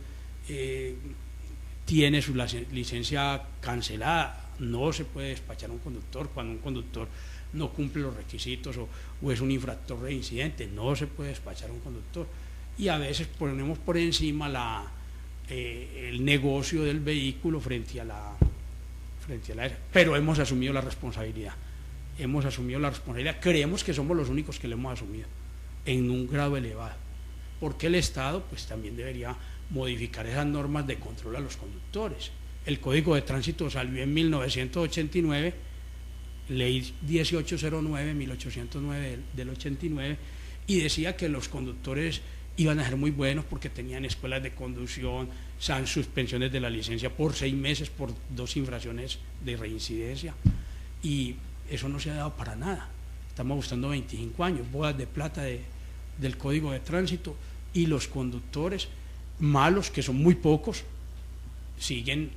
tiene su licencia cancelada, no se puede despachar a un conductor. Cuando un conductor no cumple los requisitos o es un infractor de incidente, no se puede despachar a un conductor. Y a veces ponemos por encima el negocio del vehículo frente a la pero hemos asumido la responsabilidad, creemos que somos los únicos que lo hemos asumido en un grado elevado, porque el Estado pues también debería modificar esas normas de control a los conductores. El Código de Tránsito salió en 1989, ley 1809 del 89, y decía que los conductores iban a ser muy buenos porque tenían escuelas de conducción, suspensiones de la licencia por 6 meses por 2 infracciones de reincidencia, y eso no se ha dado para nada. Estamos buscando 25 años, bodas de plata del Código de Tránsito, y los conductores malos, que son muy pocos, siguen.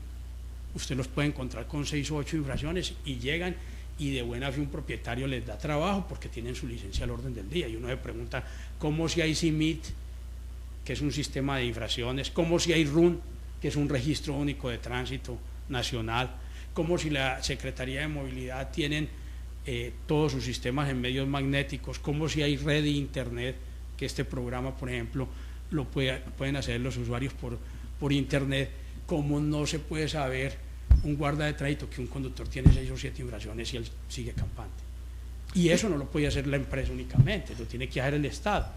Usted los puede encontrar con 6 o 8 infracciones y llegan, y de buena fe un propietario les da trabajo porque tienen su licencia al orden del día, y uno se pregunta cómo si hay CIMIT, que es un sistema de infracciones, cómo si hay RUN, que es un registro único de tránsito nacional, cómo si la Secretaría de Movilidad tienen todos sus sistemas en medios magnéticos, cómo si hay red de internet, que este programa, por ejemplo, lo pueden hacer los usuarios por internet. Cómo no se puede saber un guarda de tránsito que un conductor tiene 6 o 7 infracciones y él sigue campante. Y eso no lo puede hacer la empresa únicamente, lo tiene que hacer el Estado,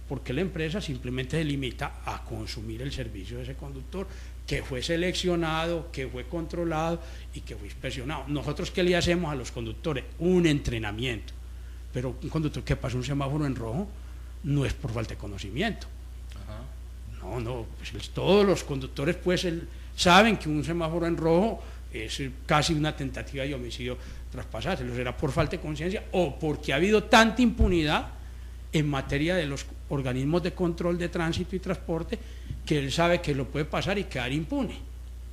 porque la empresa simplemente se limita a consumir el servicio de ese conductor que fue seleccionado, que fue controlado y que fue inspeccionado. Nosotros, ¿qué le hacemos a los conductores? Un entrenamiento. Pero un conductor que pasa un semáforo en rojo no es por falta de conocimiento. No, pues todos los conductores pues saben que un semáforo en rojo es casi una tentativa de homicidio tras pasárselo. Será por falta de conciencia o porque ha habido tanta impunidad en materia de los organismos de control de tránsito y transporte, que él sabe que lo puede pasar y quedar impune.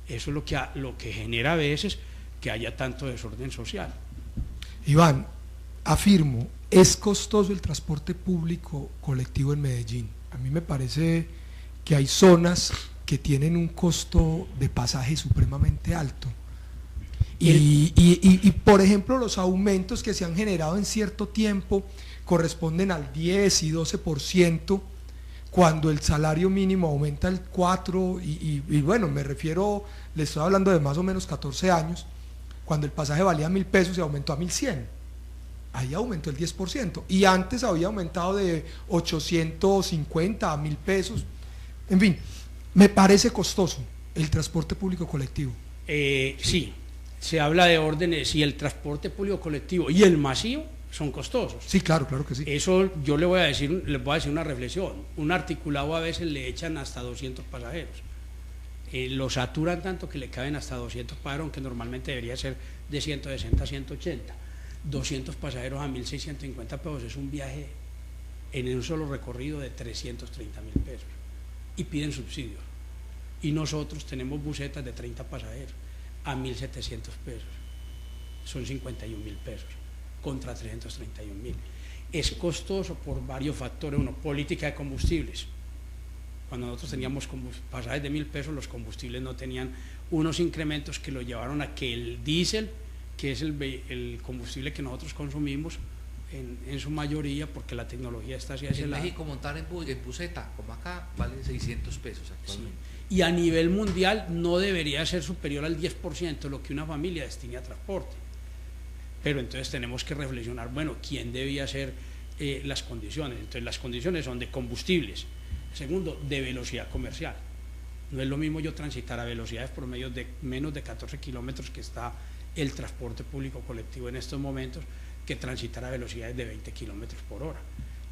Eso es lo que genera a veces que haya tanto desorden social. Iván, afirmo, es costoso el transporte público colectivo en Medellín. A mí me parece que hay zonas que tienen un costo de pasaje supremamente alto. Y por ejemplo, los aumentos que se han generado en cierto tiempo corresponden al 10 y 12%, cuando el salario mínimo aumenta el 4%, y bueno, me refiero, le estoy hablando de más o menos 14 años, cuando el pasaje valía 1.000 pesos y aumentó a 1.100. Ahí aumentó el 10%, y antes había aumentado de 850 a 1.000 pesos. En fin, me parece costoso el transporte público colectivo. Sí, se habla de órdenes, y el transporte público colectivo y el masivo son costosos. Sí, claro que sí. Eso yo les voy a decir una reflexión. Un articulado a veces le echan hasta 200 pasajeros. Lo saturan tanto que le caben hasta 200 pasajeros, que normalmente debería ser de 160 a 180. 200 pasajeros a 1.650 pesos, es un viaje en un solo recorrido de 330.000 pesos, y piden subsidios. Y nosotros tenemos busetas de 30 pasajeros a 1.700 pesos, son 51.000 pesos contra 331.000. Es costoso por varios factores. Uno, política de combustibles. Cuando nosotros teníamos pasajes de 1.000 pesos, los combustibles no tenían unos incrementos que lo llevaron a que el diésel, que es el combustible que nosotros consumimos en su mayoría, porque la tecnología está hacia ese lado. En México montar en buseta, como acá, vale 600 pesos actualmente. Sí. Y a nivel mundial no debería ser superior al 10% de lo que una familia destine a transporte. Pero entonces tenemos que reflexionar, bueno, ¿quién debía hacer las condiciones? Entonces las condiciones son de combustibles. Segundo, de velocidad comercial. No es lo mismo yo transitar a velocidades promedio de menos de 14 kilómetros que está el transporte público colectivo en estos momentos, que transitar a velocidades de 20 kilómetros por hora.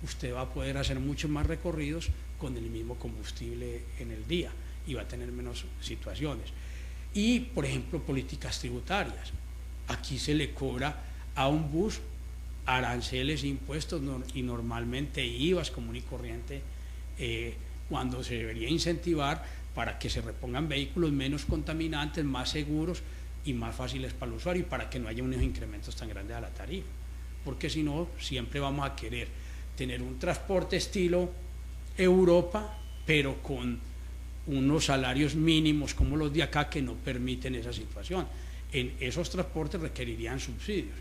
Usted va a poder hacer muchos más recorridos con el mismo combustible en el día y va a tener menos situaciones. Y, por ejemplo, políticas tributarias. Aquí se le cobra a un bus aranceles, impuestos y normalmente IVAs común y corriente, cuando se debería incentivar para que se repongan vehículos menos contaminantes, más seguros y más fáciles para el usuario, y para que no haya unos incrementos tan grandes a la tarifa, porque si no siempre vamos a querer tener un transporte estilo Europa, pero con unos salarios mínimos como los de acá que no permiten esa situación. En esos transportes requerirían subsidios.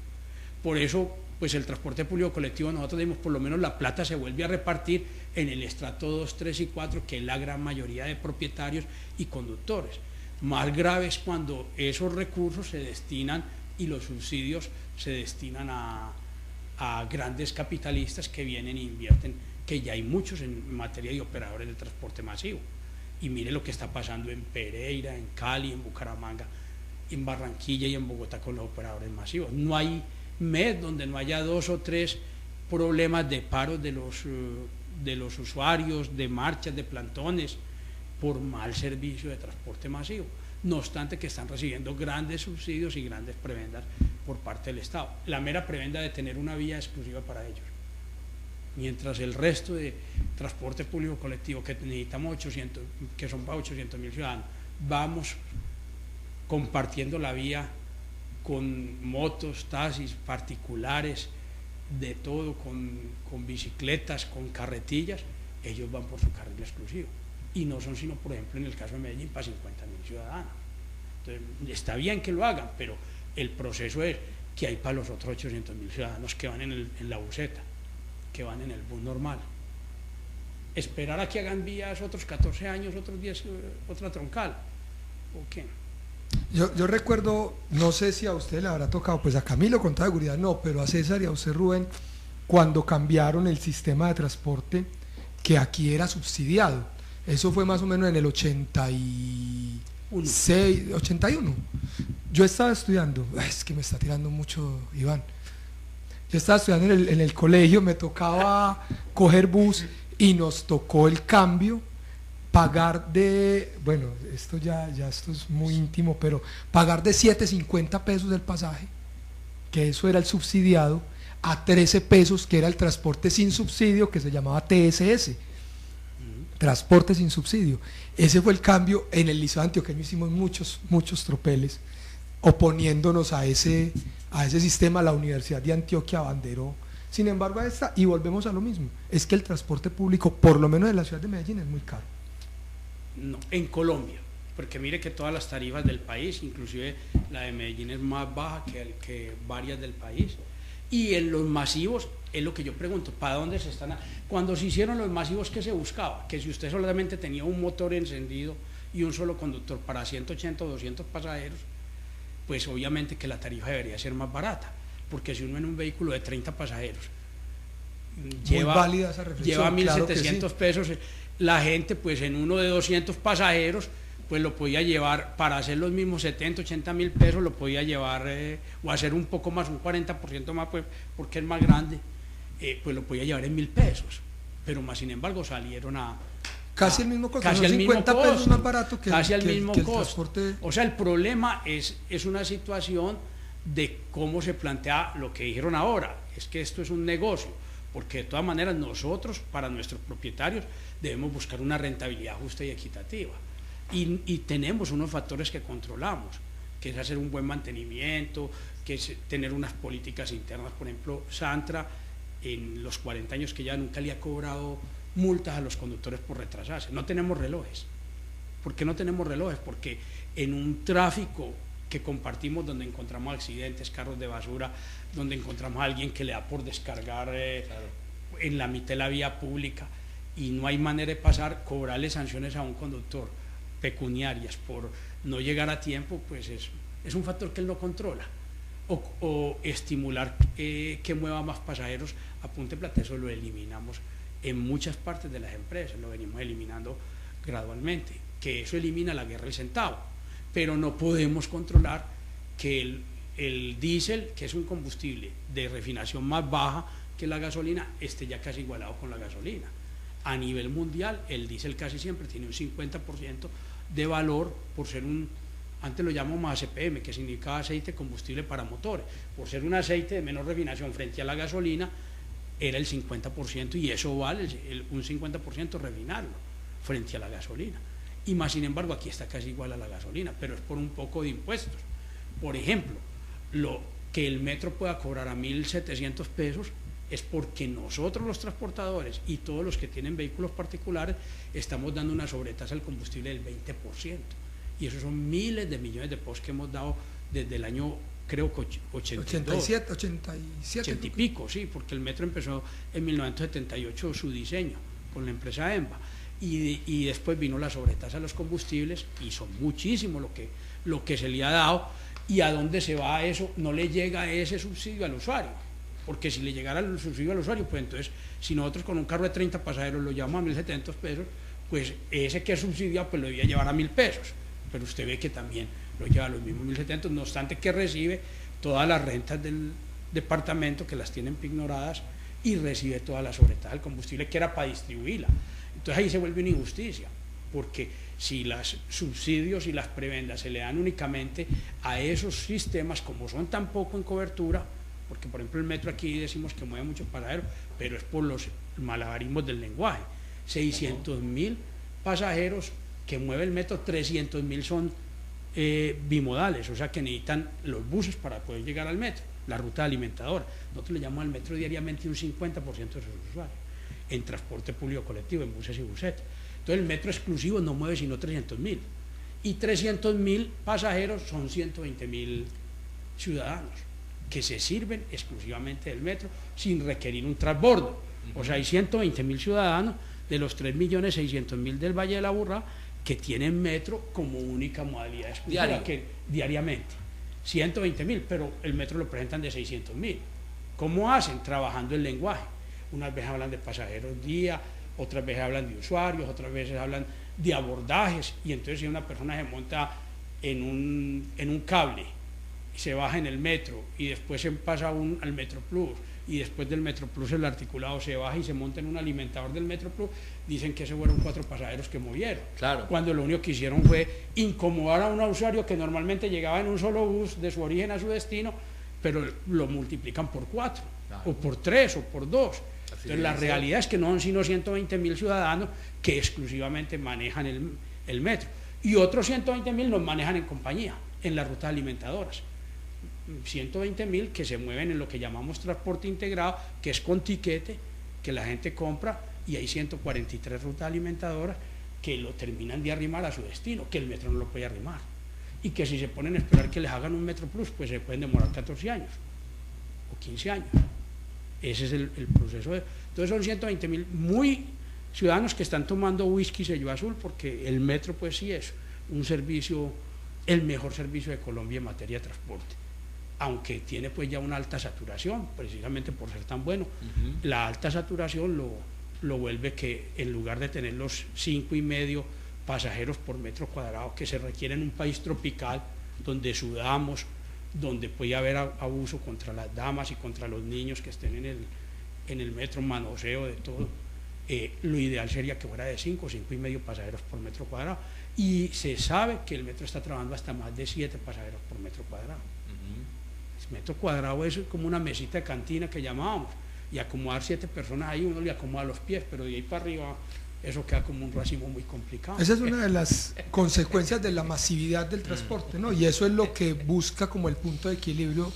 Por eso, pues el transporte público colectivo, nosotros decimos, por lo menos la plata se vuelve a repartir en el estrato 2, 3 y 4, que es la gran mayoría de propietarios y conductores. Más grave es cuando esos recursos se destinan y los subsidios se destinan a grandes capitalistas que vienen e invierten, que ya hay muchos en materia de operadores de transporte masivo. Y mire lo que está pasando en Pereira, en Cali, en Bucaramanga, en Barranquilla y en Bogotá con los operadores masivos. No hay mes donde no haya 2 o 3 problemas de paros de los usuarios, de marchas, de plantones, por mal servicio de transporte masivo. No obstante que están recibiendo grandes subsidios y grandes prebendas por parte del Estado. La mera prebenda de tener una vía exclusiva para ellos. Mientras el resto de transporte público colectivo, que necesitamos 800, que son para 800.000 ciudadanos, vamos compartiendo la vía con motos, taxis, particulares, de todo, con bicicletas, con carretillas, ellos van por su carril exclusivo. Y no son sino, por ejemplo, en el caso de Medellín, para 50.000 ciudadanos. Entonces, está bien que lo hagan, pero el proceso es que hay para los otros 800.000 ciudadanos que van en la buseta, que van en el bus normal. Esperar a que hagan vías otros 14 años, otros 10, otra troncal, ¿o qué? Yo recuerdo, no sé si a usted le habrá tocado, pues a Camilo con toda seguridad no, pero a César y a usted, Rubén, cuando cambiaron el sistema de transporte, que aquí era subsidiado. Eso fue más o menos en el 86, 81. Yo estaba estudiando, es que me está tirando mucho Iván. Yo estaba estudiando en el colegio, me tocaba coger bus y nos tocó el cambio, pagar de, bueno, esto es muy íntimo, pero pagar de 7.50 pesos el pasaje, que eso era el subsidiado, a 13 pesos, que era el transporte sin subsidio, que se llamaba TSS, transporte sin subsidio. Ese fue el cambio. En el Liceo Antioqueño hicimos muchos tropeles oponiéndonos a ese sistema. La Universidad de Antioquia abanderó, sin embargo, a esta, y volvemos a lo mismo, es que el transporte público, por lo menos en la ciudad de Medellín, es muy caro. No, en Colombia, porque mire que todas las tarifas del país, inclusive la de Medellín es más baja que varias del país, y en los masivos es lo que yo pregunto, ¿para dónde se están? Cuando se hicieron los masivos, ¿qué se buscaba? Que si usted solamente tenía un motor encendido y un solo conductor para 180 o 200 pasajeros, pues obviamente que la tarifa debería ser más barata, porque si uno en un vehículo de 30 pasajeros lleva 1.700 pesos, la gente pues en uno de 200 pasajeros pues lo podía llevar, para hacer los mismos 70, 80.000 pesos, lo podía llevar o hacer un poco más, un 40% más, pues porque es más grande, pues lo podía llevar en 1.000 pesos, pero más sin embargo salieron casi el mismo costo, casi el 50 mismo pesos costo, más barato que casi el que mismo el costo. transporte. O sea, el problema es una situación de cómo se plantea lo que dijeron ahora, es que esto es un negocio, porque de todas maneras nosotros, para nuestros propietarios, debemos buscar una rentabilidad justa y equitativa, y tenemos unos factores que controlamos, que es hacer un buen mantenimiento, que es tener unas políticas internas. Por ejemplo, Santra, en los 40 años que ya, nunca le ha cobrado multas a los conductores por retrasarse. No tenemos relojes. ¿Por qué no tenemos relojes? Porque en un tráfico que compartimos, donde encontramos accidentes, carros de basura, donde encontramos a alguien que le da por descargar en la mitad de la vía pública, y no hay manera de pasar, cobrarle sanciones a un conductor pecuniarias por no llegar a tiempo, pues es un factor que él no controla. O estimular que mueva más pasajeros a punta de plata, eso lo eliminamos en muchas partes de las empresas, lo venimos eliminando gradualmente, que eso elimina la guerra del centavo, pero no podemos controlar que el diésel, que es un combustible de refinación más baja que la gasolina, esté ya casi igualado con la gasolina. A nivel mundial, el diésel casi siempre tiene un 50% de valor por ser antes lo llamamos ACPM, que significa aceite combustible para motores, por ser un aceite de menor refinación frente a la gasolina, era el 50%, y eso vale un 50% refinarlo frente a la gasolina. Y más sin embargo aquí está casi igual a la gasolina, pero es por un poco de impuestos. Por ejemplo, lo que el metro pueda cobrar a 1.700 pesos es porque nosotros los transportadores y todos los que tienen vehículos particulares estamos dando una sobretasa al combustible del 20%, y esos son miles de millones de pesos que hemos dado desde el año, creo que 87 80 y pico, sí, porque el metro empezó en 1978 su diseño con la empresa EMBA, y después vino la sobretasa a los combustibles, y son muchísimo lo que se le ha dado. ¿Y a dónde se va eso? No le llega ese subsidio al usuario, porque si le llegara el subsidio al usuario, pues entonces, si nosotros con un carro de 30 pasajeros lo llevamos a 1.700 pesos, pues ese que es subsidiado pues lo debía llevar a 1.000 pesos, pero usted ve que también lo lleva a los mismos 1.700, no obstante que recibe todas las rentas del departamento, que las tienen ignoradas, y recibe toda la sobretasa del combustible, que era para distribuirla. Entonces ahí se vuelve una injusticia, porque si los subsidios y las prebendas se le dan únicamente a esos sistemas, como son tan poco en cobertura, porque por ejemplo el metro aquí decimos que mueve muchos pasajeros, pero es por los malabarismos del lenguaje. 600.000 pasajeros que mueve el metro, 300.000 son bimodales, o sea que necesitan los buses para poder llegar al metro, la ruta alimentadora. Nosotros le llamamos al metro diariamente un 50% de sus usuarios, en transporte público colectivo, en buses y busetas. Entonces el metro exclusivo no mueve sino 300.000, y 300.000 pasajeros son 120.000 ciudadanos que se sirven exclusivamente del metro sin requerir un transbordo. O sea, hay 120.000 ciudadanos de los 3.600.000 del Valle de la Aburrá que tienen metro como única modalidad exclusiva diariamente. 120.000, pero el metro lo presentan de 600.000. ¿Cómo hacen? Trabajando el lenguaje. Unas veces hablan de pasajeros día, otras veces hablan de usuarios, otras veces hablan de abordajes, y entonces si una persona se monta en un cable y se baja en el metro y después se pasa al Metro Plus, y después del Metro Plus el articulado se baja y se monta en un alimentador del Metro Plus, dicen que esos fueron 4 pasajeros que movieron, cuando lo único que hicieron fue incomodar a un usuario que normalmente llegaba en un solo bus de su origen a su destino, pero lo multiplican por 4, o por 3, o por 2. Entonces la realidad es que no son sino 120.000 ciudadanos que exclusivamente manejan el metro, y otros 120.000 nos manejan en compañía, en las rutas alimentadoras. 120.000 que se mueven en lo que llamamos transporte integrado, que es con tiquete, que la gente compra, y hay 143 rutas alimentadoras que lo terminan de arrimar a su destino, que el metro no lo puede arrimar, y que si se ponen a esperar que les hagan un Metro Plus, pues se pueden demorar 14 años o 15 años. Ese es el proceso. Entonces son 120.000 muy ciudadanos que están tomando whisky sello azul, porque el metro pues sí es un servicio, el mejor servicio de Colombia en materia de transporte, aunque tiene pues ya una alta saturación, precisamente por ser tan bueno. La alta saturación lo vuelve que en lugar de tener los 5,5 pasajeros por metro cuadrado que se requiere en un país tropical donde sudamos, donde puede haber abuso contra las damas y contra los niños que estén en el metro, manoseo de todo, lo ideal sería que fuera de 5 o 5,5 pasajeros por metro cuadrado, y se sabe que el metro está trabajando hasta más de 7 pasajeros por metro cuadrado. metro cuadrado es como una mesita de cantina que llamábamos, y acomodar 7 personas ahí, uno le acomoda los pies, pero de ahí para arriba eso queda como un racimo muy complicado. Esa es una de las consecuencias de la masividad del transporte, ¿no? Y eso es lo que busca como el punto de equilibrio,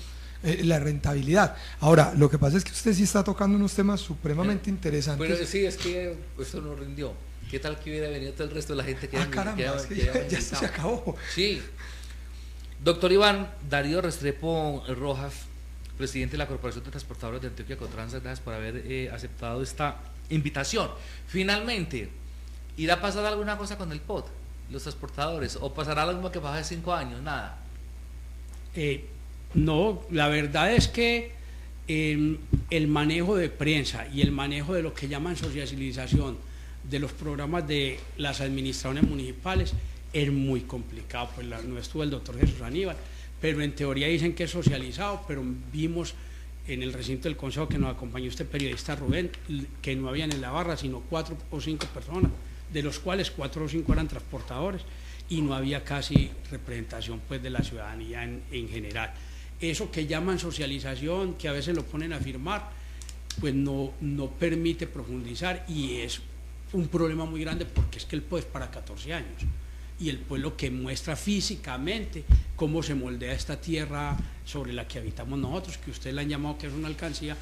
la rentabilidad. Ahora, lo que pasa es que usted sí está tocando unos temas supremamente interesantes. Pero sí, es que esto no rindió. ¿Qué tal que hubiera venido todo el resto de la gente que caramba, ya se acabó. Sí. Doctor Iván Darío Restrepo Rojas, presidente de la Corporación de Transportadores de Antioquia, Cotransa, gracias por haber aceptado esta invitación. Finalmente, ¿irá a pasar alguna cosa con el POT, los transportadores? ¿O pasará lo mismo que pasó hace 5 años? Nada. No, la verdad es que el manejo de prensa y el manejo de lo que llaman socialización de los programas de las administraciones municipales es muy complicado. Pues no estuvo el doctor Jesús Aníbal, pero en teoría dicen que es socializado, pero vimos en el recinto del Consejo que nos acompañó este periodista Rubén, que no habían en la barra sino 4 o 5 personas, de los cuales 4 o 5 eran transportadores, y no había casi representación pues de la ciudadanía en general. Eso que llaman socialización, que a veces lo ponen a firmar, pues no permite profundizar, y es un problema muy grande, porque es que el POT es para 14 años, y el pueblo que muestra físicamente cómo se moldea esta tierra sobre la que habitamos nosotros, que ustedes la han llamado que es una alcancía.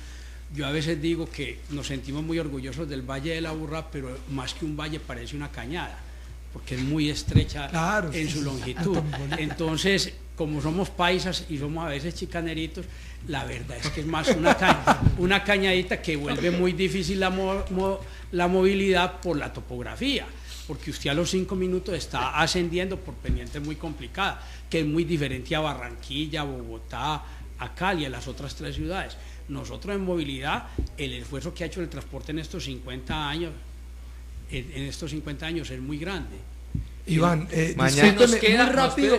Yo a veces digo que nos sentimos muy orgullosos del Valle de la Burra, pero más que un valle parece una cañada, porque es muy estrecha, claro, en su longitud. Entonces, como somos paisas y somos a veces chicaneritos, la verdad es que es más una cañadita que vuelve muy difícil la movilidad por la topografía, porque usted a los 5 minutos está ascendiendo por pendientes muy complicadas, que es muy diferente a Barranquilla, Bogotá, a Cali, a las otras 3 ciudades. Nosotros en movilidad, el esfuerzo que ha hecho el transporte en estos 50 años es muy grande. Iván, nos queda,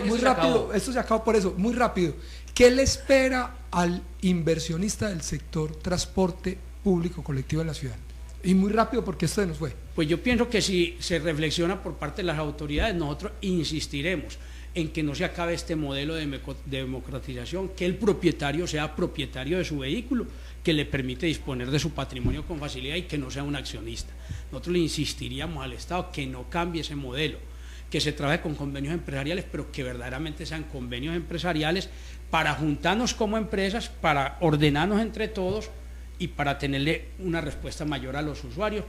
muy rápido, esto se acabó por eso, muy rápido. ¿Qué le espera al inversionista del sector transporte público colectivo en la ciudad? Y muy rápido, porque esto se nos fue. Pues yo pienso que si se reflexiona por parte de las autoridades, nosotros insistiremos en que no se acabe este modelo de democratización, que el propietario sea propietario de su vehículo, que le permite disponer de su patrimonio con facilidad, y que no sea un accionista. Nosotros le insistiríamos al Estado que no cambie ese modelo, que se trabaje con convenios empresariales, pero que verdaderamente sean convenios empresariales para juntarnos como empresas, para ordenarnos entre todos y para tenerle una respuesta mayor a los usuarios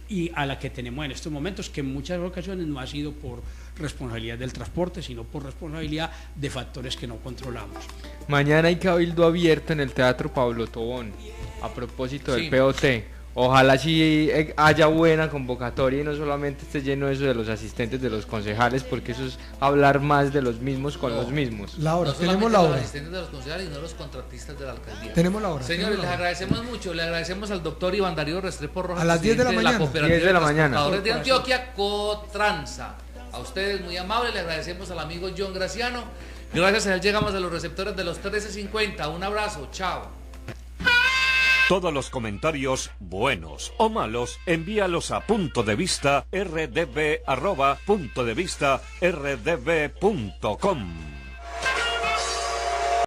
y a la que tenemos en estos momentos, que en muchas ocasiones no ha sido por responsabilidad del transporte, sino por responsabilidad de factores que no controlamos. Mañana hay cabildo abierto en el Teatro Pablo Tobón, a propósito del POT. Ojalá sí haya buena convocatoria y no solamente esté lleno eso de los asistentes de los concejales, porque eso es hablar más de los mismos con los mismos. La hora, no tenemos la hora. Los asistentes de los concejales y no los contratistas de la alcaldía. Tenemos la hora. Señores, les agradecemos mucho, le agradecemos al doctor Iván Darío Restrepo Rojas, a las 10 de la mañana. 10 de la mañana. De Antioquia, Cotransa. A ustedes muy amables, le agradecemos al amigo John Graciano. Gracias a él llegamos a los receptores de los 1350. Un abrazo, chao. Todos los comentarios, buenos o malos, envíalos a puntodevistardb@puntodevistardb.com.